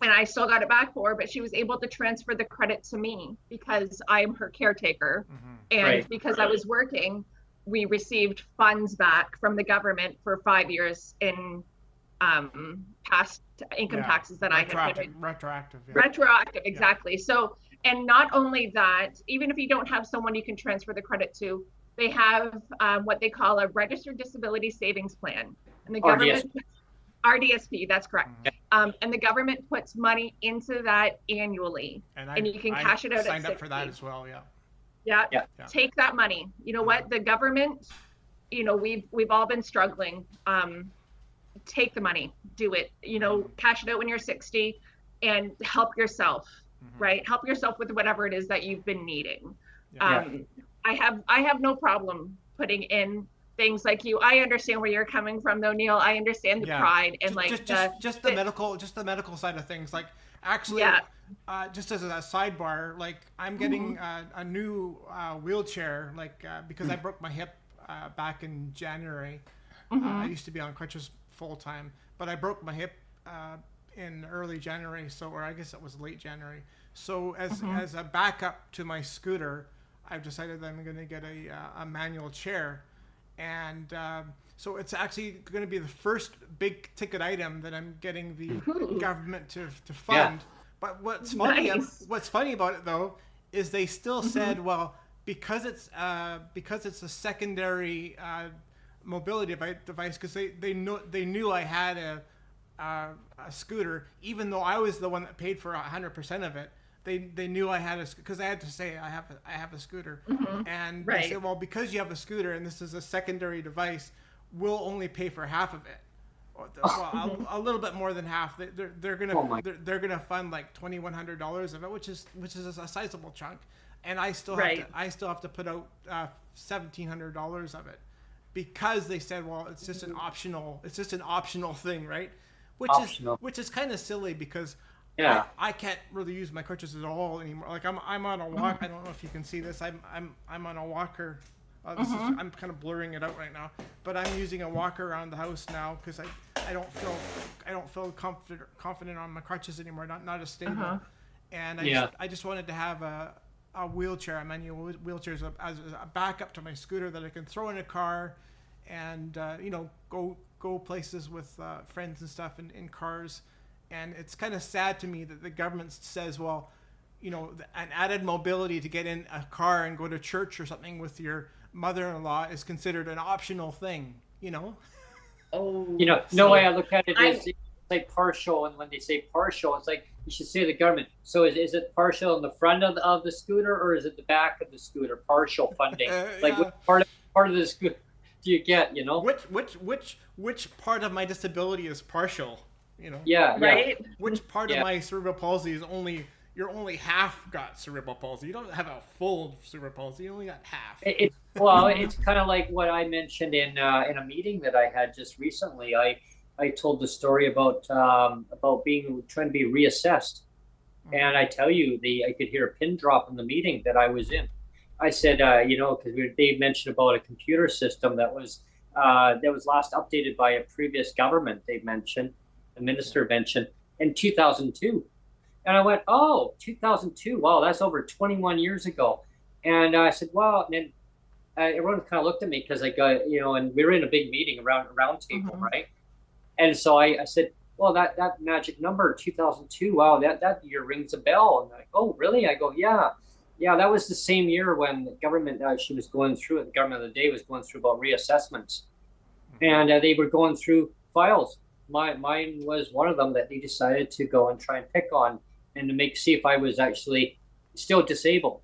And I still got it back for her, but she was able to transfer the credit to me because I'm her caretaker. And because I was working, we received funds back from the government for 5 years in past income taxes that I had paid. Retroactive, exactly. So, and not only that, even if you don't have someone you can transfer the credit to, they have what they call a registered disability savings plan. And the government, RDSP, that's correct. And the government puts money into that annually, and you can cash it out at 60. Signed up for that as well, Take that money. You know what? The government, we've all been struggling. Take the money, do it. Cash it out when you're 60, and help yourself, right? Help yourself with whatever it is that you've been needing. I have no problem putting in things like you. I understand where you're coming from, though, Neil. I understand the pride and just the medical side of things. Like, actually, just as a sidebar, like, I'm getting a new wheelchair, like, because I broke my hip back in January. I used to be on crutches full time, but I broke my hip in early January, or I guess it was late January. So as a backup to my scooter, I've decided that I'm going to get a manual chair. And so it's actually going to be the first big ticket item that I'm getting the government to fund. But what's funny about it, though, is they still said, well, because it's a secondary mobility device, because they knew I had a scooter, even though I was the one that paid for 100% of it. They knew I had because I had to say I have a scooter, and they said, well, because you have a scooter and this is a secondary device, we'll only pay for half of it, a little bit more than half. They're gonna fund like $2,100 of it, which is a sizable chunk, and I still have to put out $1,700 of it, because they said, well, it's just an optional thing, right? Which is kind of silly, because I can't really use my crutches at all anymore. Like, I'm on a walk. I don't know if you can see this. I'm on a walker. I'm kind of blurring it out right now, but I'm using a walker around the house now because I don't feel confident on my crutches anymore. Not as stable. And I just wanted to have a wheelchair, a manual wheelchair, as a backup to my scooter that I can throw in a car, and go places with friends and stuff in cars. And it's kind of sad to me that the government says, well, an added mobility to get in a car and go to church or something with your mother-in-law is considered an optional thing, no way I look at it is, like partial, and when they say partial, it's like you should say the government. So is it partial in the front of the scooter, or is it the back of the scooter? Partial funding, like Yeah. which part of the scooter do you get? You know, Which part of my disability is partial? You know. yeah, Right. Which part of yeah. my cerebral palsy is you're only half got cerebral palsy. You don't have a full cerebral palsy. You only got half. It's kind of like what I mentioned in a meeting that I had just recently. I told the story about trying to be reassessed, and I tell you, I could hear a pin drop in the meeting that I was in. I said, because they mentioned about a computer system that was last updated by a previous government. They mentioned, the minister mentioned, in 2002. And I went, oh, 2002. Wow, that's over 21 years ago. And I said, well, and then everyone kind of looked at me because I got, and we were in a big meeting around a round table, right? And so I said, well, that magic number, 2002, wow, that year rings a bell. And they're like, oh, really? I go, yeah. Yeah, that was the same year when the government, she was going through it. The government of the day was going through about reassessments. And they were going through files. Mine was one of them that they decided to go and try and pick on and to see if I was actually still disabled.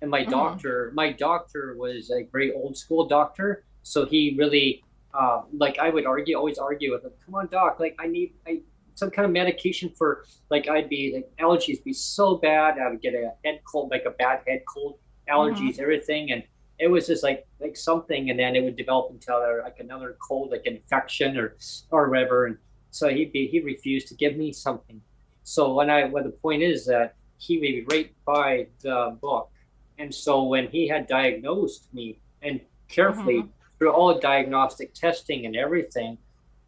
And my doctor was a very old school doctor. So he really, I would always argue with him, come on, doc, like I need some kind of medication for, like, I'd be like, allergies be so bad. I would get a head cold, like a bad head cold, allergies, everything. And it was just like something, and then it would develop into another cold, like infection or whatever. And so he refused to give me something. So when the point is that he would be right by the book. And so when he had diagnosed me and carefully through all diagnostic testing and everything,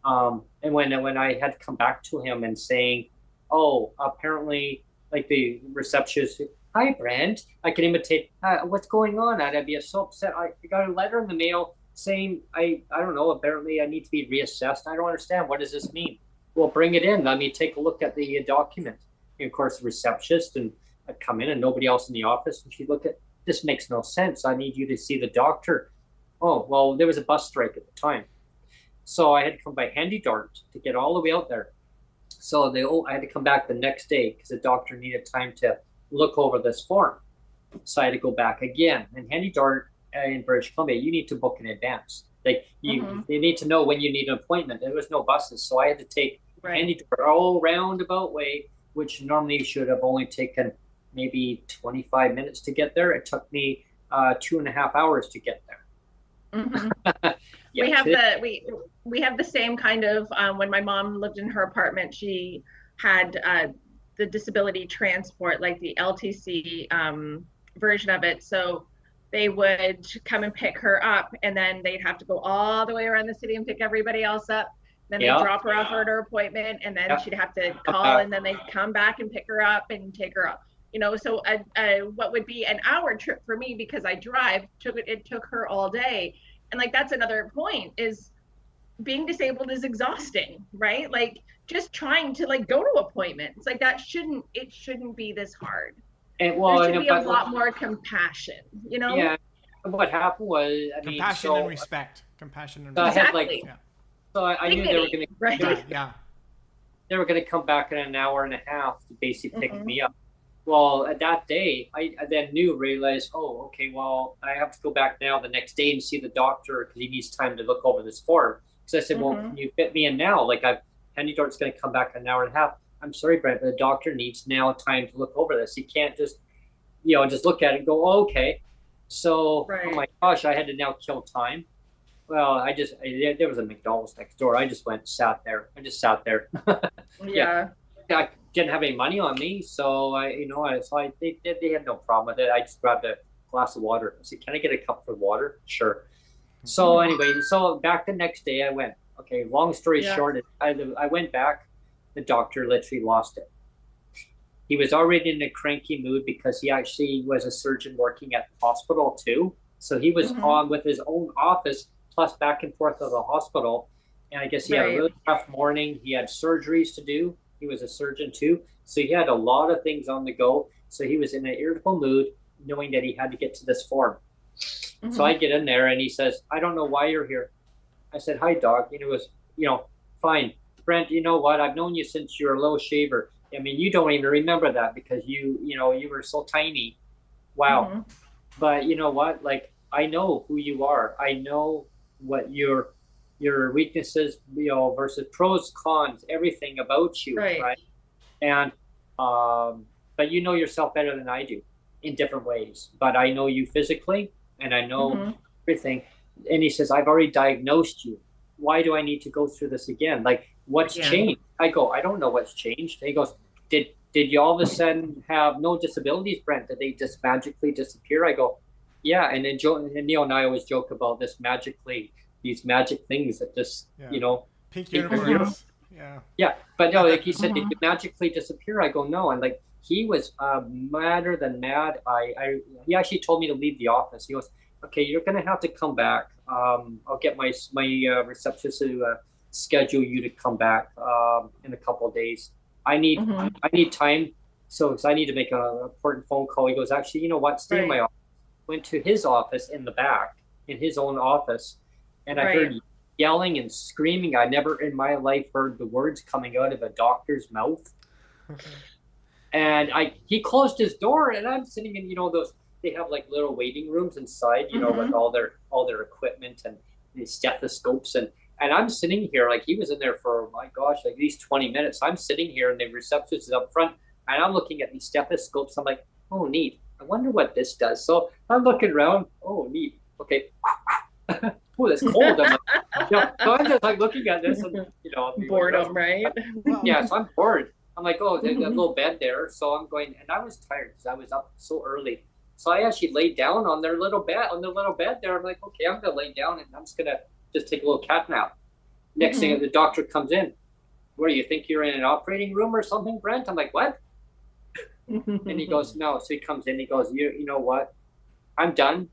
and when I had to come back to him and saying, oh, apparently, like the receptionist, hi, Brent, I can imitate, what's going on? I'd be so upset. I got a letter in the mail saying, I don't know, apparently I need to be reassessed. I don't understand. What does this mean? Well, bring it in. Let me take a look at the document. And of course, the receptionist, and I'd come in and nobody else in the office, and she'd look at, this makes no sense. I need you to see the doctor. Oh, well, there was a bus strike at the time. So I had to come by handy dart to get all the way out there. So I had to come back the next day because the doctor needed time to look over this form. So I had to go back again. And handy dart in British Columbia, you need to book in advance. Like you need to know when you need an appointment. There was no buses. So I had to take handy dart all roundabout way, which normally should have only taken maybe 25 minutes to get there. It took me 2.5 hours to get there. Yeah, we have the same kind of, when my mom lived in her apartment, she had the disability transport, like the LTC version of it. So they would come and pick her up, and then they'd have to go all the way around the city and pick everybody else up. Then they drop her off at her appointment, and then she'd have to call, and then they'd come back and pick her up and take her up. So what would be an hour trip for me, because I drive, it took her all day. And like, that's another point, is being disabled is exhausting, right? Like, just trying to like go to appointments, like it shouldn't be this hard. And there should be a lot more compassion, Yeah. What happened was, compassion and respect. Compassion and respect. Exactly. So I knew they were going to, they were going to come back in an hour and a half to basically pick me up. Well, at that day, I then realized, oh, okay, well, I have to go back now the next day and see the doctor because he needs time to look over this form. Because I said, well, can you fit me in now? Like, handy dart's going to come back in an hour and a half. I'm sorry, Brent, but the doctor needs now time to look over this. He can't just, just look at it and go, oh, okay. So, oh my gosh, I had to now kill time. Well, there was a McDonald's next door. I just sat there. Yeah. I didn't have any money on me, so they had no problem with it. I just grabbed a glass of water. I said, "Can I get a cup of water?" Sure. So anyway, back the next day I went. Okay, long story short, I went back. The doctor literally lost it. He was already in a cranky mood because he actually was a surgeon working at the hospital too. So he was on with his own office plus back and forth to the hospital. And I guess he had a really tough morning. He had surgeries to do. He was a surgeon too. So he had a lot of things on the go. So he was in an irritable mood, knowing that he had to get to this form. So I get in there and he says, I don't know why you're here. I said, hi, doc. And it was, fine. Brent, you know what? I've known you since you were a little shaver. I mean, you don't even remember that because you were so tiny. Wow. Mm-hmm. But you know what? Like, I know who you are. I know what your weaknesses, versus pros, cons, everything about you, Right. right? And but you know yourself better than I do in different ways. But I know you physically, and I know Mm-hmm. everything. And he says, I've already diagnosed you. Why do I need to go through this again? Like, what's changed? I go, I don't know what's changed. And he goes, did you all of a sudden have no disabilities, Brent? Did they just magically disappear? I go, yeah. And then Neil and I always joke about these magic things that just, pink unicorns. Yeah. Yeah. But no, like he said, did you magically disappear? I go, no. And like, he was madder than mad. He actually told me to leave the office. He goes, okay, you're going to have to come back. I'll get my receptionist to schedule you to come back in a couple of days. I need time, because I need to make an important phone call. He goes, actually, you know what? Stay in my office. Went to his office in the back, in his own office, and I heard yelling and screaming. I never in my life heard the words coming out of a doctor's mouth. And he closed his door, and I'm sitting in, they have like little waiting rooms inside, with all their equipment and the stethoscopes, and I'm sitting here like he was in there for, my gosh, like at least 20 minutes. I'm sitting here and the receptionist is up front, and I'm looking at these stethoscopes. I'm like, oh, neat. I wonder what this does. So I'm looking around. Oh, neat. Okay. Oh, that's cold. I'm like, so I'm just like looking at this, and boredom, right? Yeah, so I'm bored. I'm like, oh, there's a little bed there. So I'm going, and I was tired because I was up so early. So I actually laid down on their little bed, there. I'm like, okay, I'm gonna lay down and I'm just gonna take a little cat nap. Next thing, the doctor comes in. Where do you think you're in an operating room or something, Brent? I'm like, what? And he goes, no. So he comes in. He goes, you know what? I'm done.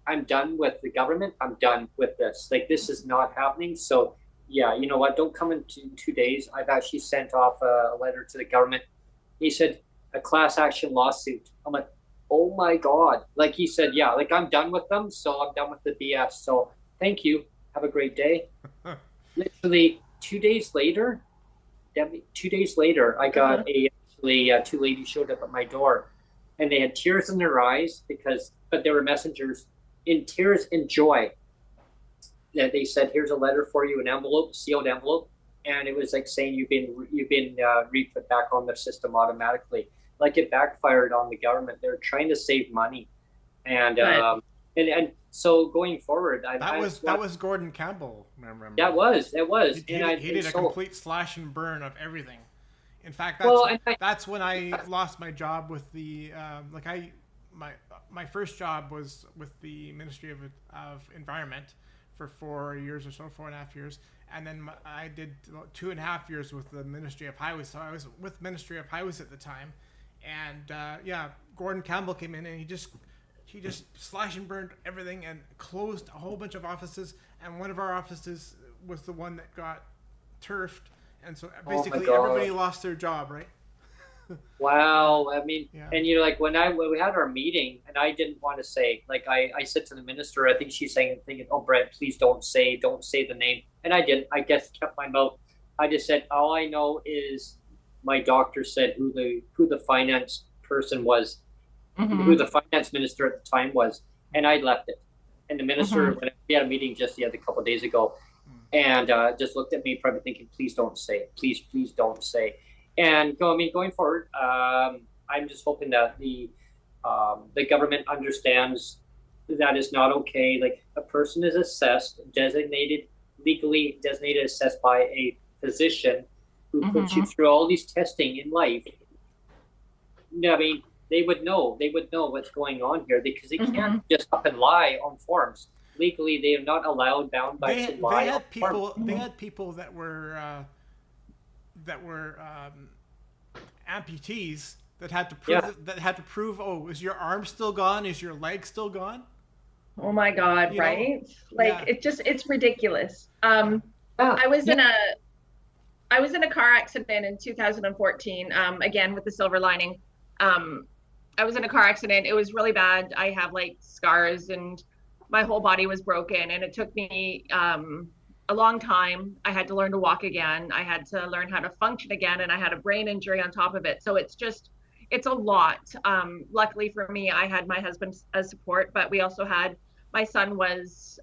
I'm done with the government. I'm done with this. Like, this is not happening. So yeah, you know what? Don't come in 2 days. I've actually sent off a letter to the government. He said, a class action lawsuit. I'm like, oh my God. Like he said, yeah, like I'm done with them. So I'm done with the BS. So thank you. Have a great day. Literally 2 days later, Debbie, 2 days later, I got two ladies showed up at my door, and they had tears in their eyes but they were messengers, in tears and joy. That they said, here's a letter for you, an envelope, sealed envelope. And it was like saying you've been re-put back on the system automatically. Like, it backfired on the government. They're trying to save money. And and so going forward, that was Gordon Campbell. Remember? That was. He did a complete slash and burn of everything. In fact, that's when I lost my job with the my first job was with the Ministry of Environment for 4 years or so, 4.5 years, and then I did 2.5 years with the Ministry of Highways. So I was with Ministry of Highways at the time, and Gordon Campbell came in and he just slashed and burned everything and closed a whole bunch of offices, and one of our offices was the one that got turfed, and so basically everybody lost their job, right? Wow. I mean, and like when we had our meeting, and I didn't want to say, like I said to the minister, I think she's thinking, oh, Brent, please don't say the name. And I didn't. I guess kept my mouth. I just said, all I know is my doctor said who the finance person was, who the finance minister at the time was, and I left it. And the minister, when we had a meeting just a couple of days ago, and just looked at me, probably thinking, please don't say, please don't say. And going forward, I'm just hoping that the government understands that is not okay. Like, a person is assessed, legally designated, assessed by a physician who puts you through all these testing in life. I mean, they would know what's going on here, because they can't just up and lie on forms. Legally, they are not allowed, bound by to lie. They had people that were amputees that had to prove, oh, is your arm still gone? Is your leg still gone? Oh my God, right? It's ridiculous. I was in a car accident in 2014, again with the silver lining. I was in a car accident. It was really bad. I have like scars and my whole body was broken, and it took me a long time. I had to learn to walk again. I had to learn how to function again, and I had a brain injury on top of it. So it's a lot. Luckily for me, I had my husband as support, but we also had, my son was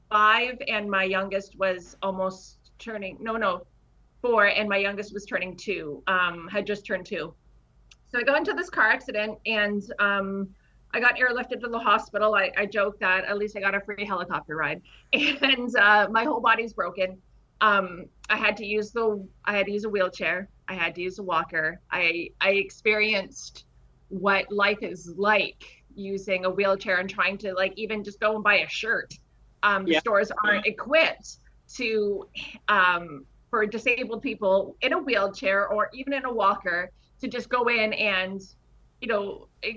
5, and my youngest was almost turning, 4, and my youngest was turning 2, had just turned 2. So I got into this car accident, and I got airlifted to the hospital. I joke that at least I got a free helicopter ride, and my whole body's broken. I had to use a wheelchair. I had to use a walker. I experienced what life is like using a wheelchair and trying to, like, even just go and buy a shirt. The stores aren't equipped to for disabled people in a wheelchair or even in a walker to just go in and,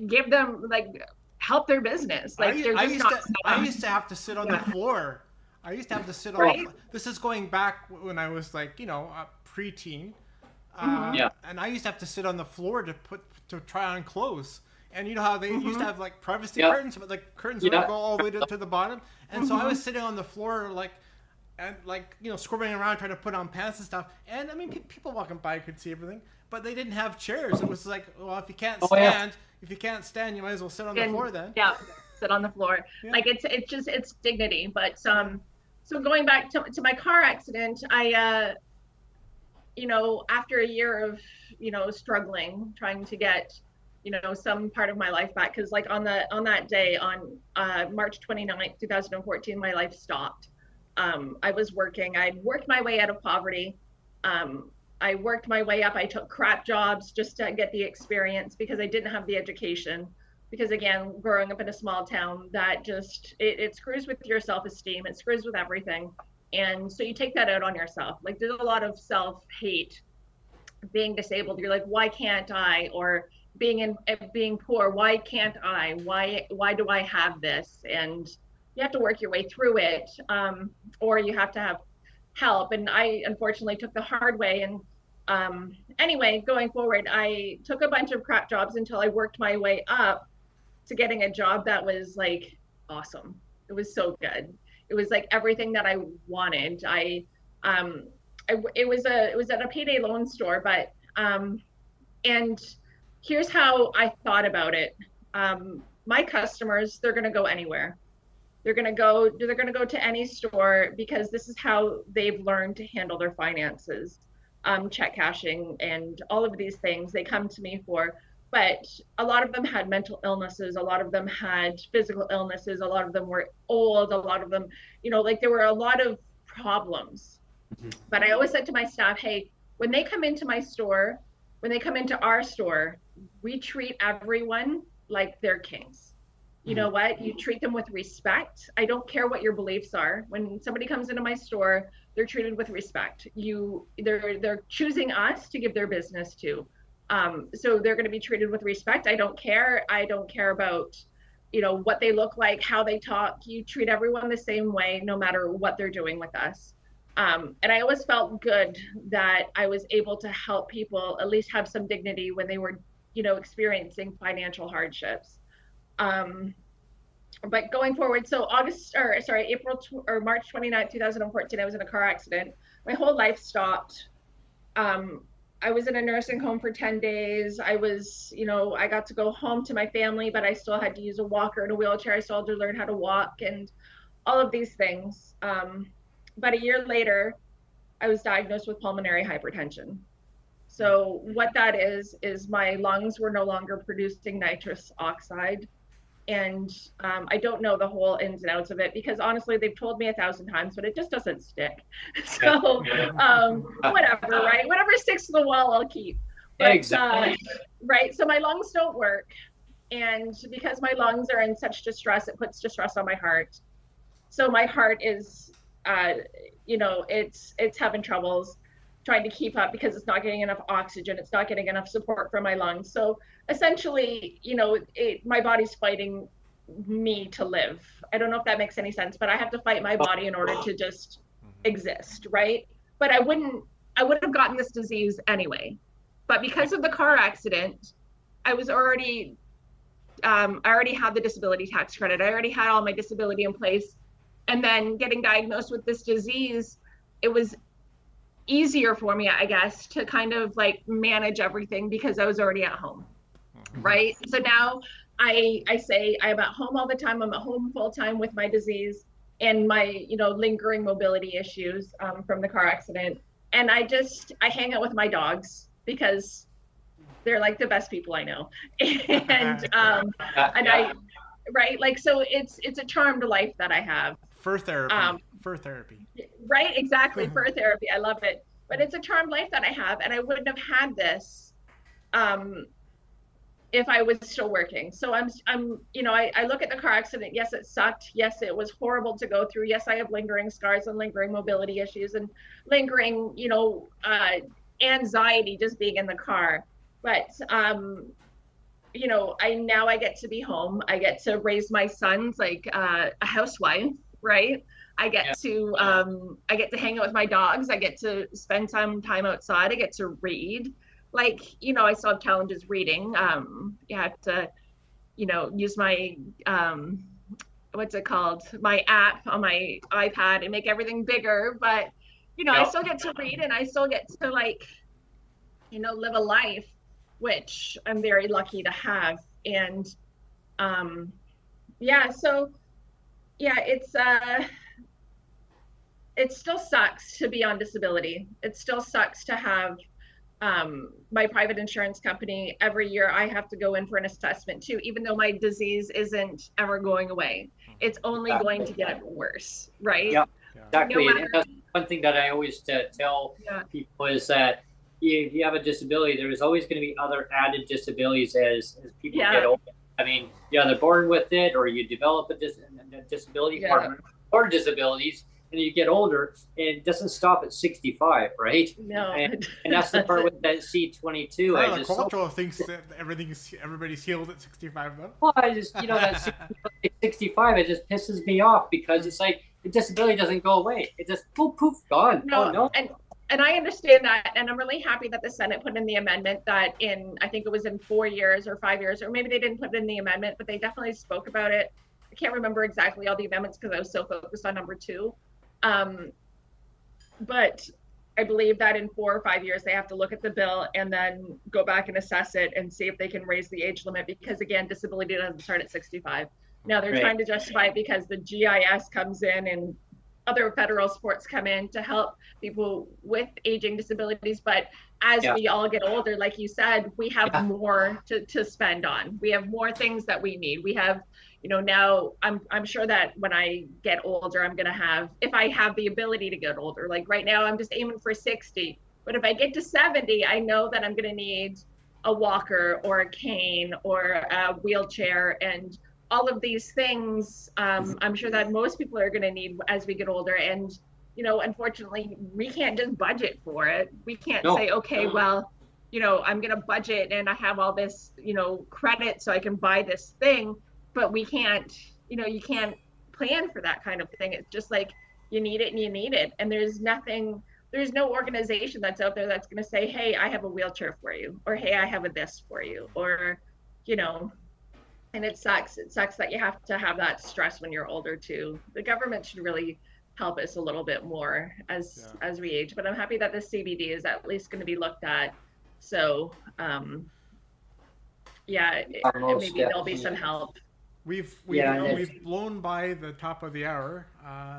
give them, like, help their business. Like, I used to have to sit on the floor. I used to have to sit on. This is going back when I was, like, a preteen. And I used to have to sit on the floor to try on clothes. And you know how they used to have, like, privacy curtains, but, like, curtains would go all the way to the bottom. And so I was sitting on the floor, scribbling around trying to put on pants and stuff. And I mean, people walking by could see everything, but they didn't have chairs. It was like, well, if you can't stand, you might as well sit on the floor then. Yeah, sit on the floor. Yeah. Like, it's dignity. But so going back to my car accident, I after a year of struggling, trying to get some part of my life back, because, like, on that day, on March 29th, 2014, my life stopped. I was working. I'd worked my way out of poverty. I worked my way up. I took crap jobs just to get the experience, because I didn't have the education. Because, again, growing up in a small town, that just, it screws with your self-esteem. It screws with everything. And so you take that out on yourself. Like, there's a lot of self-hate being disabled. You're like, why can't I? Or being poor, why can't I? Why do I have this? And you have to work your way through it, or you have to have help. And I unfortunately took the hard way. And anyway, going forward, I took a bunch of crap jobs until I worked my way up to getting a job that was, like, awesome. It was so good. It was like everything that I wanted. It was at a payday loan store, but and here's how I thought about it. My customers, they're going to go anywhere. They're going to go to any store, because this is how they've learned to handle their finances, check cashing and all of these things they come to me for. But a lot of them had mental illnesses. A lot of them had physical illnesses. A lot of them were old. A lot of them, there were a lot of problems. Mm-hmm. But I always said to my staff, hey, when they come into my store, when they come into our store, we treat everyone like they're kings. You know what? You treat them with respect. I don't care what your beliefs are. When somebody comes into my store, they're treated with respect. They're choosing us to give their business to. So they're going to be treated with respect. I don't care. I don't care about, what they look like, how they talk. You treat everyone the same way, no matter what they're doing with us. And I always felt good that I was able to help people at least have some dignity when they were, experiencing financial hardships. But going forward, so March 29th, 2014, I was in a car accident. My whole life stopped. I was in a nursing home for 10 days. I was, I got to go home to my family, but I still had to use a walker and a wheelchair. I still had to learn how to walk and all of these things. But a year later, I was diagnosed with pulmonary hypertension. So what that is my lungs were no longer producing nitrous oxide. And I don't know the whole ins and outs of it, because honestly, they've told me 1,000 times, but it just doesn't stick. So whatever, right? Whatever sticks to the wall, I'll keep. But, exactly. Right. So my lungs don't work. And because my lungs are in such distress, it puts distress on my heart. So my heart is, it's having troubles trying to keep up, because it's not getting enough oxygen. It's not getting enough support from my lungs. So essentially, my body's fighting me to live. I don't know if that makes any sense, but I have to fight my body in order to just exist, right? But I would have gotten this disease anyway. But because of the car accident, I already had the disability tax credit. I already had all my disability in place. And then getting diagnosed with this disease, it was easier for me, I guess, to kind of like manage everything because I was already at home. Right. So now I say I'm at home all the time. I'm at home full time with my disease and my, you know, lingering mobility issues from the car accident. And I hang out with my dogs because they're like the best people I know. And I, right. Like, so it's a charmed life that I have. Fur therapy. Fur therapy. Right. Exactly. Fur therapy. I love it. But it's a charmed life that I have. And I wouldn't have had this if I was still working. So I'm, you know, I look at the car accident. Yes, it sucked. Yes, it was horrible to go through. Yes, I have lingering scars and lingering mobility issues and lingering, you know, anxiety just being in the car. But, you know, I get to be home. I get to raise my sons like a housewife, right? I get to hang out with my dogs. I get to spend some time outside. I get to read. Like, you know, I still have challenges reading. You have to, you know, use my, what's it called? My app on my iPad and make everything bigger. But, you know, I still get to read and I still get to like, you know, live a life, which I'm very lucky to have. And so it still sucks to be on disability. It still sucks to have my private insurance company. Every year I have to go in for an assessment too, even though my disease isn't ever going away. It's only going to get worse, right? Yeah, exactly. And that's one thing that I always tell people is that if you have a disability, there's always going to be other added disabilities as people get older. I mean, you're either born with it or you develop a disability or disabilities. And you get older, and it doesn't stop at 65, right? No. And that's the part with that C22. The cultural thinks that everybody's healed at 65, though. Well, I just, you know, that 65, it just pisses me off because it's like the disability doesn't go away. It just poof, gone. No. And I understand that, and I'm really happy that the Senate put in the amendment that I think it was in 4 years or 5 years, or maybe they didn't put it in the amendment, but they definitely spoke about it. I can't remember exactly all the amendments because I was so focused on number 2. But I believe that in 4 or 5 years, they have to look at the bill and then go back and assess it and see if they can raise the age limit because, again, disability doesn't start at 65. Now they're trying to justify it because the GIS comes in and other federal supports come in to help people with aging disabilities. But as we all get older, like you said, we have more to spend on. We have more things that we need. We have, you know, now I'm sure that when I get older, I'm going to have, if I have the ability to get older, like right now, I'm just aiming for 60. But if I get to 70, I know that I'm going to need a walker or a cane or a wheelchair and all of these things. I'm sure that most people are going to need as we get older. And, you know, unfortunately, we can't just budget for it. We can't say, okay, well, you know, I'm going to budget and I have all this, you know, credit so I can buy this thing. But we can't, you know, you can't plan for that kind of thing. It's just like you need it and you need it. And there's no organization that's out there that's going to say, hey, I have a wheelchair for you, or hey, I have a this for you, or, you know, and it sucks. It sucks that you have to have that stress when you're older too. The government should really help us a little bit more as we age. But I'm happy that the CBD is at least going to be looked at. So, maybe there'll be some help. We've blown by the top of the hour,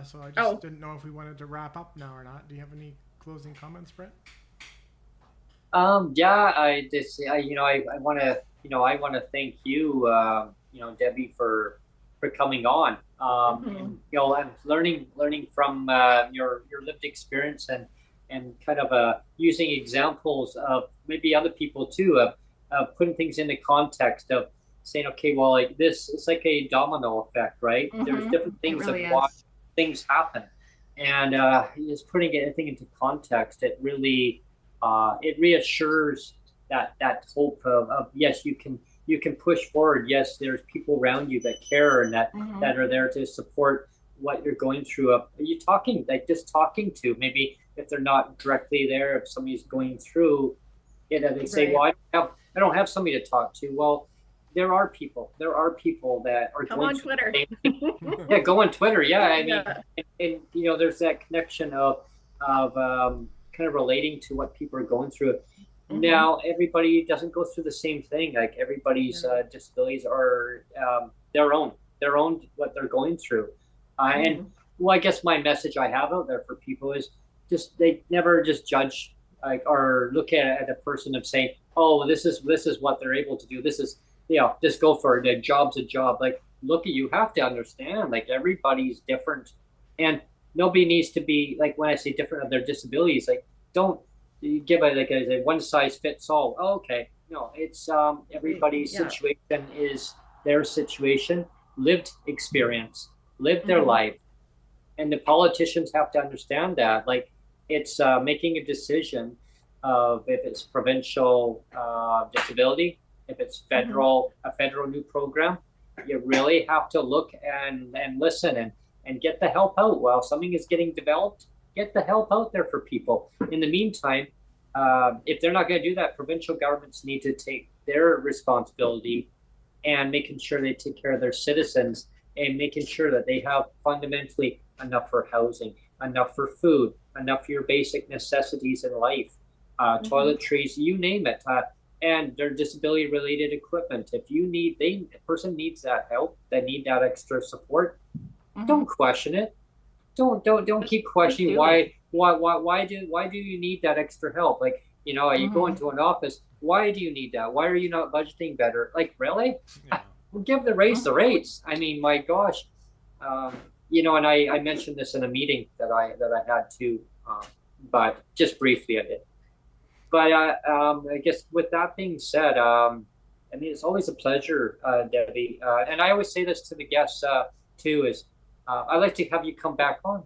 so I just didn't know if we wanted to wrap up now or not. Do you have any closing comments, Brent? I want to thank you, Debbie, for coming on. And, you know, I'm learning from your lived experience and kind of using examples of maybe other people too of putting things into context of saying, okay, well, like this, it's like a domino effect, right? There's different things of why things happen, and just putting everything into context, it really it reassures that hope of yes, you can push forward. Yes, there's people around you that care and that are there to support what you're going through. Are you talking to maybe if they're not directly there, if somebody's going through it, they say, well, I don't have somebody to talk to. Well, there are people that are Come going on through Twitter. yeah, go on Twitter. Yeah, I mean, Yeah. and you know, there's that connection of kind of relating to what people are going through. Now, everybody doesn't go through the same thing. Like everybody's disabilities are their own what they're going through. And well, I guess my message I have out there for people is just they never just judge like or look at a person of saying, oh, this is what they're able to do. This is just go for it. A job's a job. Like look at you have to understand like everybody's different, and nobody needs to be like when I say different of their disabilities. Like don't give a like a one size fits all. Oh, okay, no, it's everybody's situation is their situation, lived experience, lived their life, and the politicians have to understand that. Like it's making a decision of if it's provincial disability, if it's federal a federal new program. You really have to look and listen and get the help out while something is getting developed. Get the help out there for people. In the meantime, if they're not going to do that, provincial governments need to take their responsibility and making sure they take care of their citizens and making sure that they have fundamentally enough for housing, enough for food, enough for your basic necessities in life, toiletries, you name it, and their disability related equipment. If you need, a person needs that help, they need that extra support, don't question it. Don't keep questioning why do you need that extra help? Like, you know, you go into an office, why do you need that? Why are you not budgeting better? Like, really? Give the rates. I mean, my gosh. You know, and I mentioned this in a meeting that I had too, but just briefly I did. But I guess with that being said, I mean, it's always a pleasure, Debbie. And I always say this to the guests too, is I'd like to have you come back on.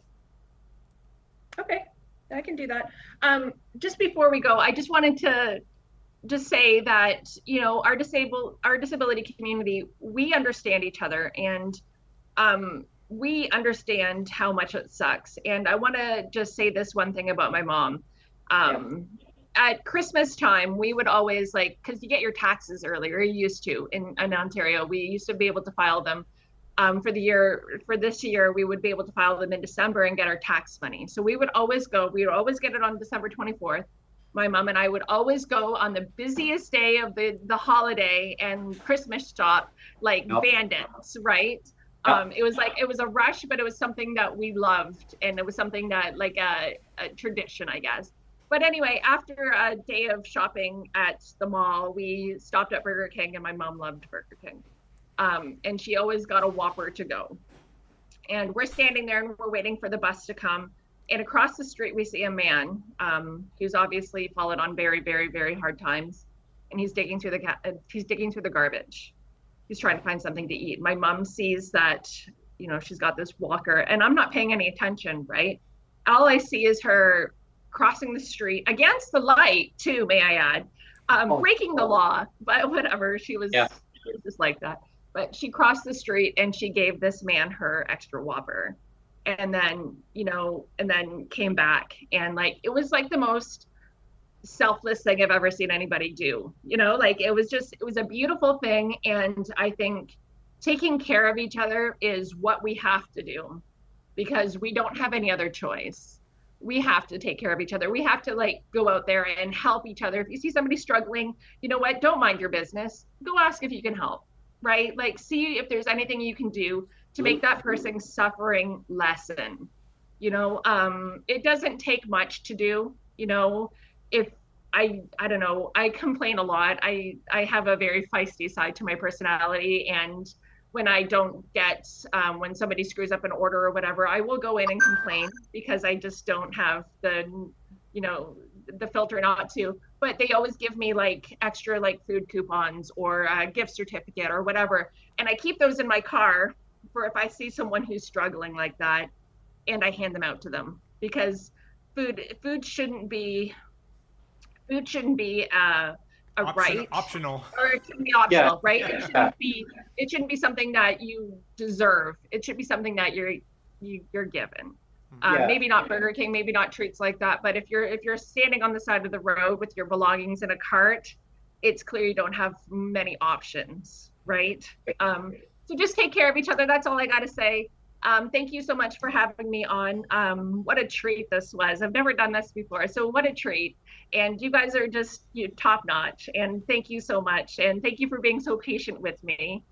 Okay, I can do that. Just before we go, I just wanted to just say that, you know, our disability community, we understand each other, and we understand how much it sucks. And I want to just say this one thing about my mom. At Christmas time, we would always because you get your taxes earlier, you used to in Ontario, we used to be able to file them for this year, we would be able to file them in December and get our tax money. So we would always get it on December 24th. My mom and I would always go on the busiest day of the holiday and Christmas shop like bandits, right? It was a rush, but it was something that we loved, and it was something that like a tradition, I guess. But anyway, after a day of shopping at the mall, we stopped at Burger King, and my mom loved Burger King. And she always got a Whopper to go. And we're standing there and we're waiting for the bus to come. And across the street, we see a man who's obviously fallen on very, very, very hard times. And he's digging through the garbage. He's trying to find something to eat. My mom sees that, you know, she's got this walker, and I'm not paying any attention, right? All I see is her crossing the street against the light too, may I add, breaking the law, but whatever. She was just like that. But she crossed the street and she gave this man her extra Whopper, and then, you know, and then came back, and like it was like the most selfless thing I've ever seen anybody do, you know, like it was a beautiful thing. And I think taking care of each other is what we have to do, because we don't have any other choice. We have to take care of each other. We have to like go out there and help each other. If you see somebody struggling, you know what, don't mind your business, go ask if you can help, right? Like see if there's anything you can do to make that person's suffering lessen. You know, it doesn't take much to do, you know. If I don't know, I complain a lot. I have a very feisty side to my personality, and when I don't get, when somebody screws up an order or whatever, I will go in and complain, because I just don't have the, you know, the filter not to. But they always give me like extra like food coupons or a gift certificate or whatever, and I keep those in my car for if I see someone who's struggling like that, and I hand them out to them, because food shouldn't be a right, optional, or it shouldn't be optional, right? It shouldn't be something that you deserve. It should be something that you're given. Maybe not Burger King, maybe not treats like that, but if you're standing on the side of the road with your belongings in a cart, it's clear you don't have many options. right? So just take care of each other. That's all I got to say. Thank you so much for having me on. What a treat this was. I've never done this before, so what a treat. And you guys are just top notch. And thank you so much. And thank you for being so patient with me.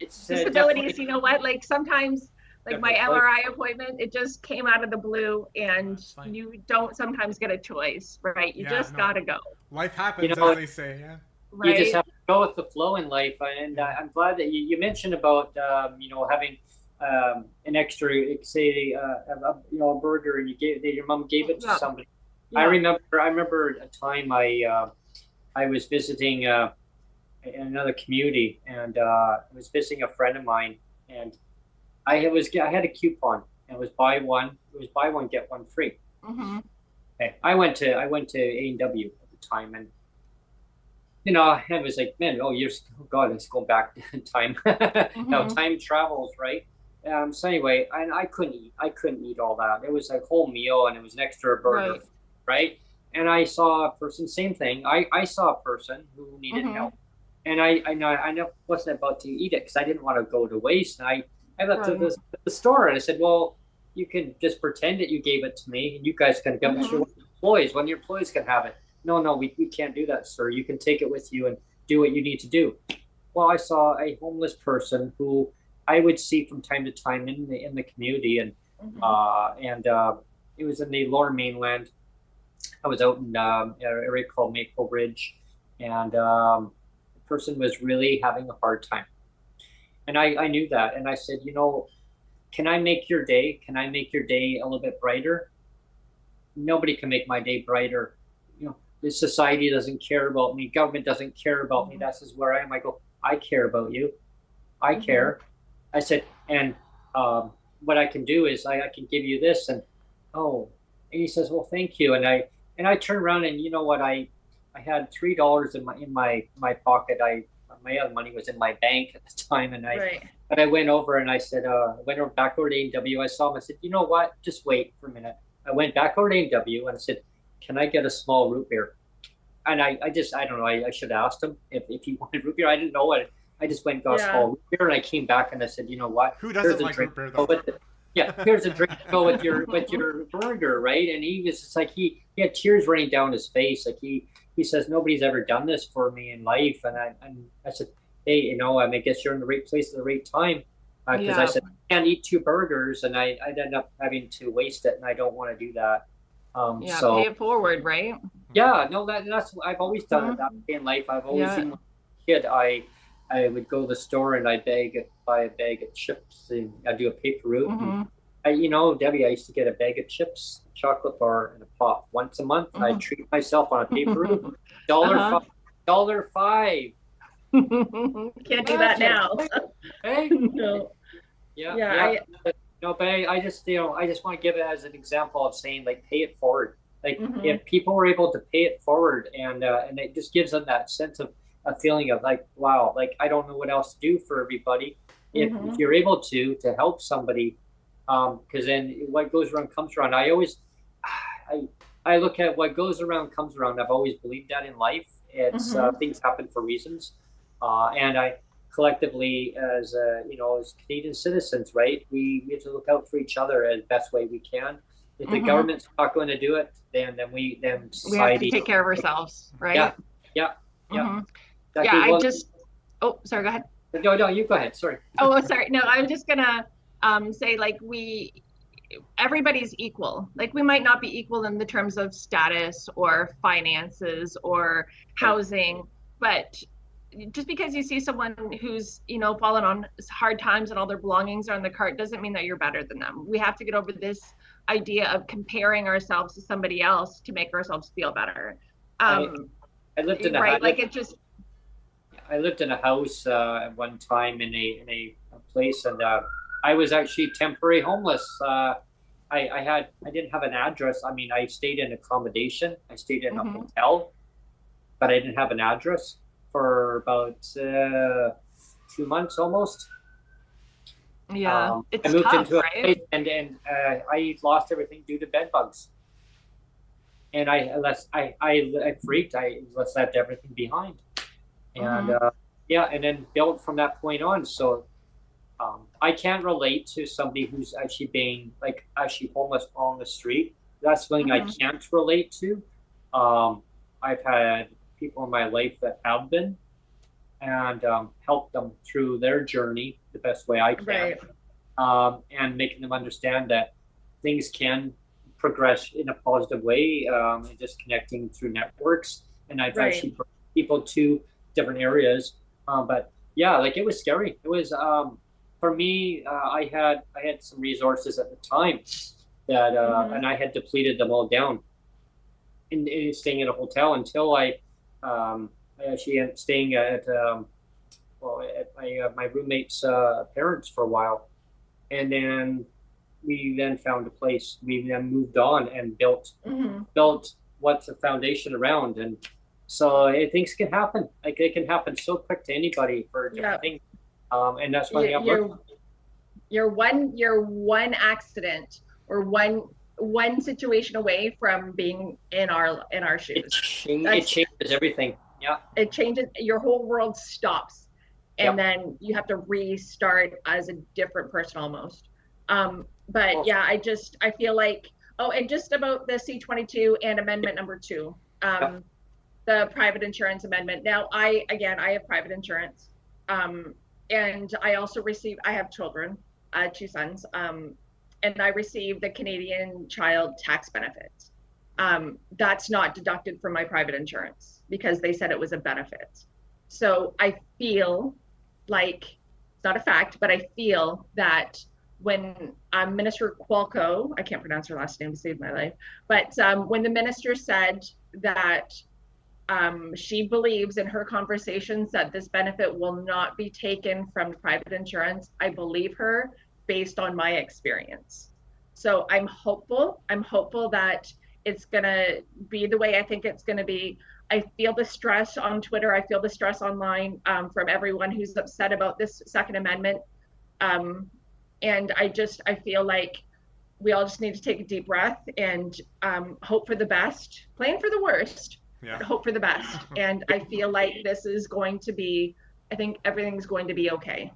It's disabilities, you know what? Like sometimes, like my MRI appointment, it just came out of the blue, and you don't sometimes get a choice, right? You just gotta go. Life happens, as they say. Yeah. Right? You just have to go with the flow in life, and I'm glad that you mentioned about having an extra, say, a burger, and your mom gave it to somebody. Yeah. I remember a time I was visiting in another community, and I was visiting a friend of mine, and I had a coupon, and it was buy one get one free. Mm-hmm. Okay. I went to A&W at the time, and I was like, man, God, let's go back in time. Mm-hmm. Now time travels, right? So anyway, I couldn't eat all that. It was a whole meal, and it was an extra burger, right? And I saw a person, same thing. I saw a person who needed help, and I know wasn't about to eat it because I didn't want to go to waste. And I looked at the store, and I said, well, you can just pretend that you gave it to me, and you guys can give it to your employees. One of your employees can have it. No, we can't do that, sir. You can take it with you and do what you need to do. Well, I saw a homeless person who I would see from time to time in the community, and it was in the Lower Mainland. I was out in an area called Maple Ridge, and the person was really having a hard time. And I knew that, and I said, can I make your day? Can I make your day a little bit brighter? Nobody can make my day brighter. The society doesn't care about me. Government doesn't care about me. That's just where I am. I go, I care about you. I care. I said, and what I can do is I can give you this, and he says, well, thank you. And I turned around, and you know what? I had $3 in my pocket. My other money was in my bank at the time, and I went over and I said, back over to A&W. I saw him. I said, you know what? Just wait for a minute. I went back over to A&W and I said, can I get a small root beer? And I don't know. I should have asked him if he wanted root beer. I didn't know what. I just went and got a small root beer, and I came back and I said, you know what? Who doesn't like root beer though? Here's a drink to go with your burger, right? And he was just like he had tears running down his face. Like he says, nobody's ever done this for me in life. And I said, hey, I guess you're in the right place at the right time. Because I said, I can't eat 2 burgers, and I'd end up having to waste it, and I don't want to do that. So pay it forward, right? Yeah, no, that's I've always done it that way in life. I've always been a kid. I would go to the store and buy a bag of chips, and I'd do a paper route. And Debbie, I used to get a bag of chips, a chocolate bar, and a pop once a month. I'd treat myself on a paper route. $1.05. Can't do that now. Hey, no. Yeah. But I just want to give it as an example of saying, like, pay it forward. Like if people were able to pay it forward, and it just gives them that sense of a feeling of like, wow, like I don't know what else to do for everybody. If you're able to help somebody, because then what goes around comes around. I look at what goes around comes around. I've always believed that in life. It's things happen for reasons, and I collectively as Canadian citizens, right? We have to look out for each other as best way we can. If the government's not going to do it, then society, we have to take care of ourselves, right? Yeah. Exactly. Sorry, go ahead. No, you go ahead. Sorry. Oh, sorry. No, I'm just gonna say, like, everybody's equal. Like, we might not be equal in the terms of status or finances or housing, but just because you see someone who's fallen on hard times and all their belongings are on the cart doesn't mean that you're better than them. We have to get over this idea of comparing ourselves to somebody else to make ourselves feel better. I lived in a I lived in a house at one time in a place, and I was actually temporary homeless. I didn't have an address. I mean, I stayed in accommodation. I stayed in a hotel, but I didn't have an address for about 2 months almost. Yeah, it's I moved tough, into a right? place, and I lost everything due to bed bugs. And I freaked. I left everything behind. And yeah, and then build from that point on. So I can't relate to somebody who's actually being like actually homeless on the street. That's something I can't relate to. I've had people in my life that have been, and help them through their journey the best way I can, and making them understand that things can progress in a positive way, and just connecting through networks. And I've actually brought people to different areas, but yeah, like it was scary. It was for me. I had some resources at the time that, and I had depleted them all down in staying in a hotel until I actually ended up staying at my roommate's parents for a while, and then we then found a place. We then moved on and built what's the foundation around, and so things can happen. Like it can happen so quick to anybody for different things, and that's why you're one accident or one situation away from being in our shoes. It changes everything. Yeah, it changes. Your whole world stops, and then you have to restart as a different person almost. But yeah, I feel like, and just about the C-22 and amendment number 2, the private insurance amendment. Now, I have private insurance, and I also I have children, 2 sons, and I receive the Canadian Child Tax Benefit. That's not deducted from my private insurance because they said it was a benefit. So I feel like, it's not a fact, but I feel that when Minister Cuoco, I can't pronounce her last name to save my life, but when the minister said that she believes in her conversations that this benefit will not be taken from private insurance, I believe her based on my experience. So I'm hopeful that it's gonna be the way I think it's gonna be. I feel the stress on Twitter. I feel the stress online from everyone who's upset about this Second Amendment. And I feel like we all just need to take a deep breath and hope for the best, plan for the worst, but hope for the best. And I feel like this is going to be, I think everything's going to be okay,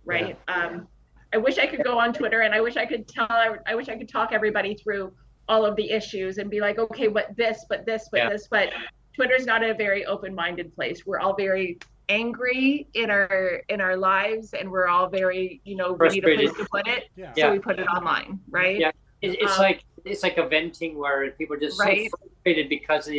right? I wish I could go on Twitter and I wish I could talk everybody through all of the issues and be like, okay, but this, but Twitter's not a very open-minded place. We're all very angry in our lives, and we're all very, we need a place to put it, so we put it online, right? Yeah, it's like a venting where people are just so frustrated because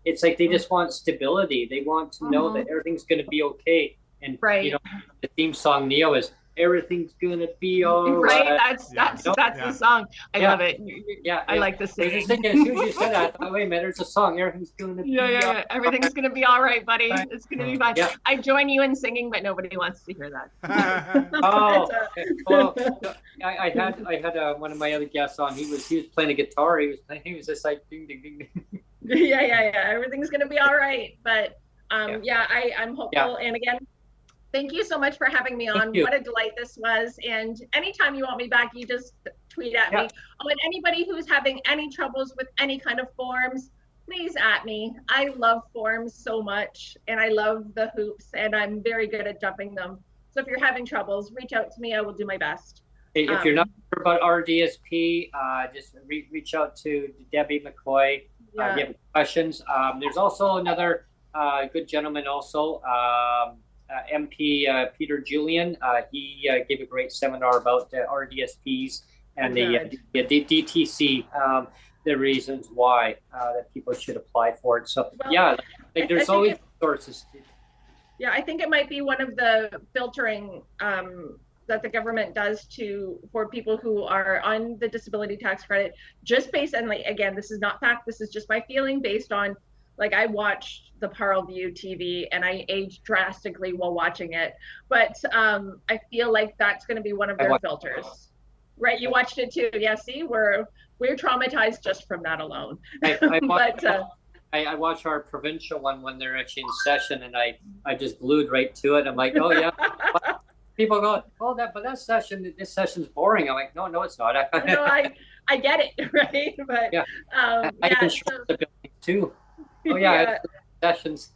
it's like they just want stability. They want to know that everything's going to be okay. And the theme song Neo is everything's gonna be all right. That's the song. I love it. I like the singing. As soon as you said that, oh wait a minute, there's a song. Everything's gonna be everything's gonna be all right, buddy. It's gonna be fine. I join you in singing, but nobody wants to hear that. Well, I had one of my other guests on. He was playing a guitar. He was just like ding ding ding ding. Everything's gonna be all right. But I'm hopeful. And again, thank you so much for having me on. What a delight this was. And anytime you want me back, you just tweet at me. And anybody who's having any troubles with any kind of forms, please at me. I love forms so much, and I love the hoops, and I'm very good at jumping them. So if you're having troubles, reach out to me. I will do my best. If you're not sure about RDSP, just reach out to Debbie McCoy. If you have questions. There's also another good gentleman also, MP Peter Julian. He gave a great seminar about the RDSPs and the DTC, the reasons why that people should apply for it. So there's always sources. Yeah, I think it might be one of the filtering that the government does for people who are on the disability tax credit, just based on, like, again, this is not fact, this is just my feeling based on, like, I watched the Parle View TV and I aged drastically while watching it. But I feel like that's going to be one of their filters. Right? You watched it too. Yeah, see, we're traumatized just from that alone. I watch our provincial one when they're actually in session, and I just glued right to it. I'm like, oh yeah. People go, oh, this session's boring. I'm like, no, it's not. No, I get it, right? But I can show the building too. Oh yeah, sessions.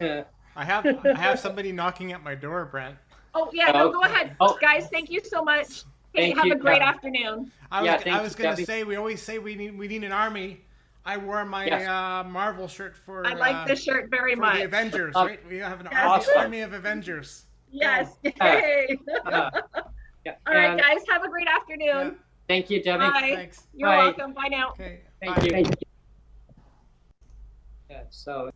I have somebody knocking at my door, Brent. Oh yeah, no, go ahead. Guys, thank you so much. Hey, have a great afternoon. I was going to say, we always say we need an army. I wore my Marvel shirt for. I like this shirt very much. The Avengers, right? We have an army of Avengers. Yes. Yay. All right, guys, have a great afternoon. Yeah. Thank you, Debbie. Bye. Thanks. You're welcome. Bye now. Okay. Thank you. Yeah, so.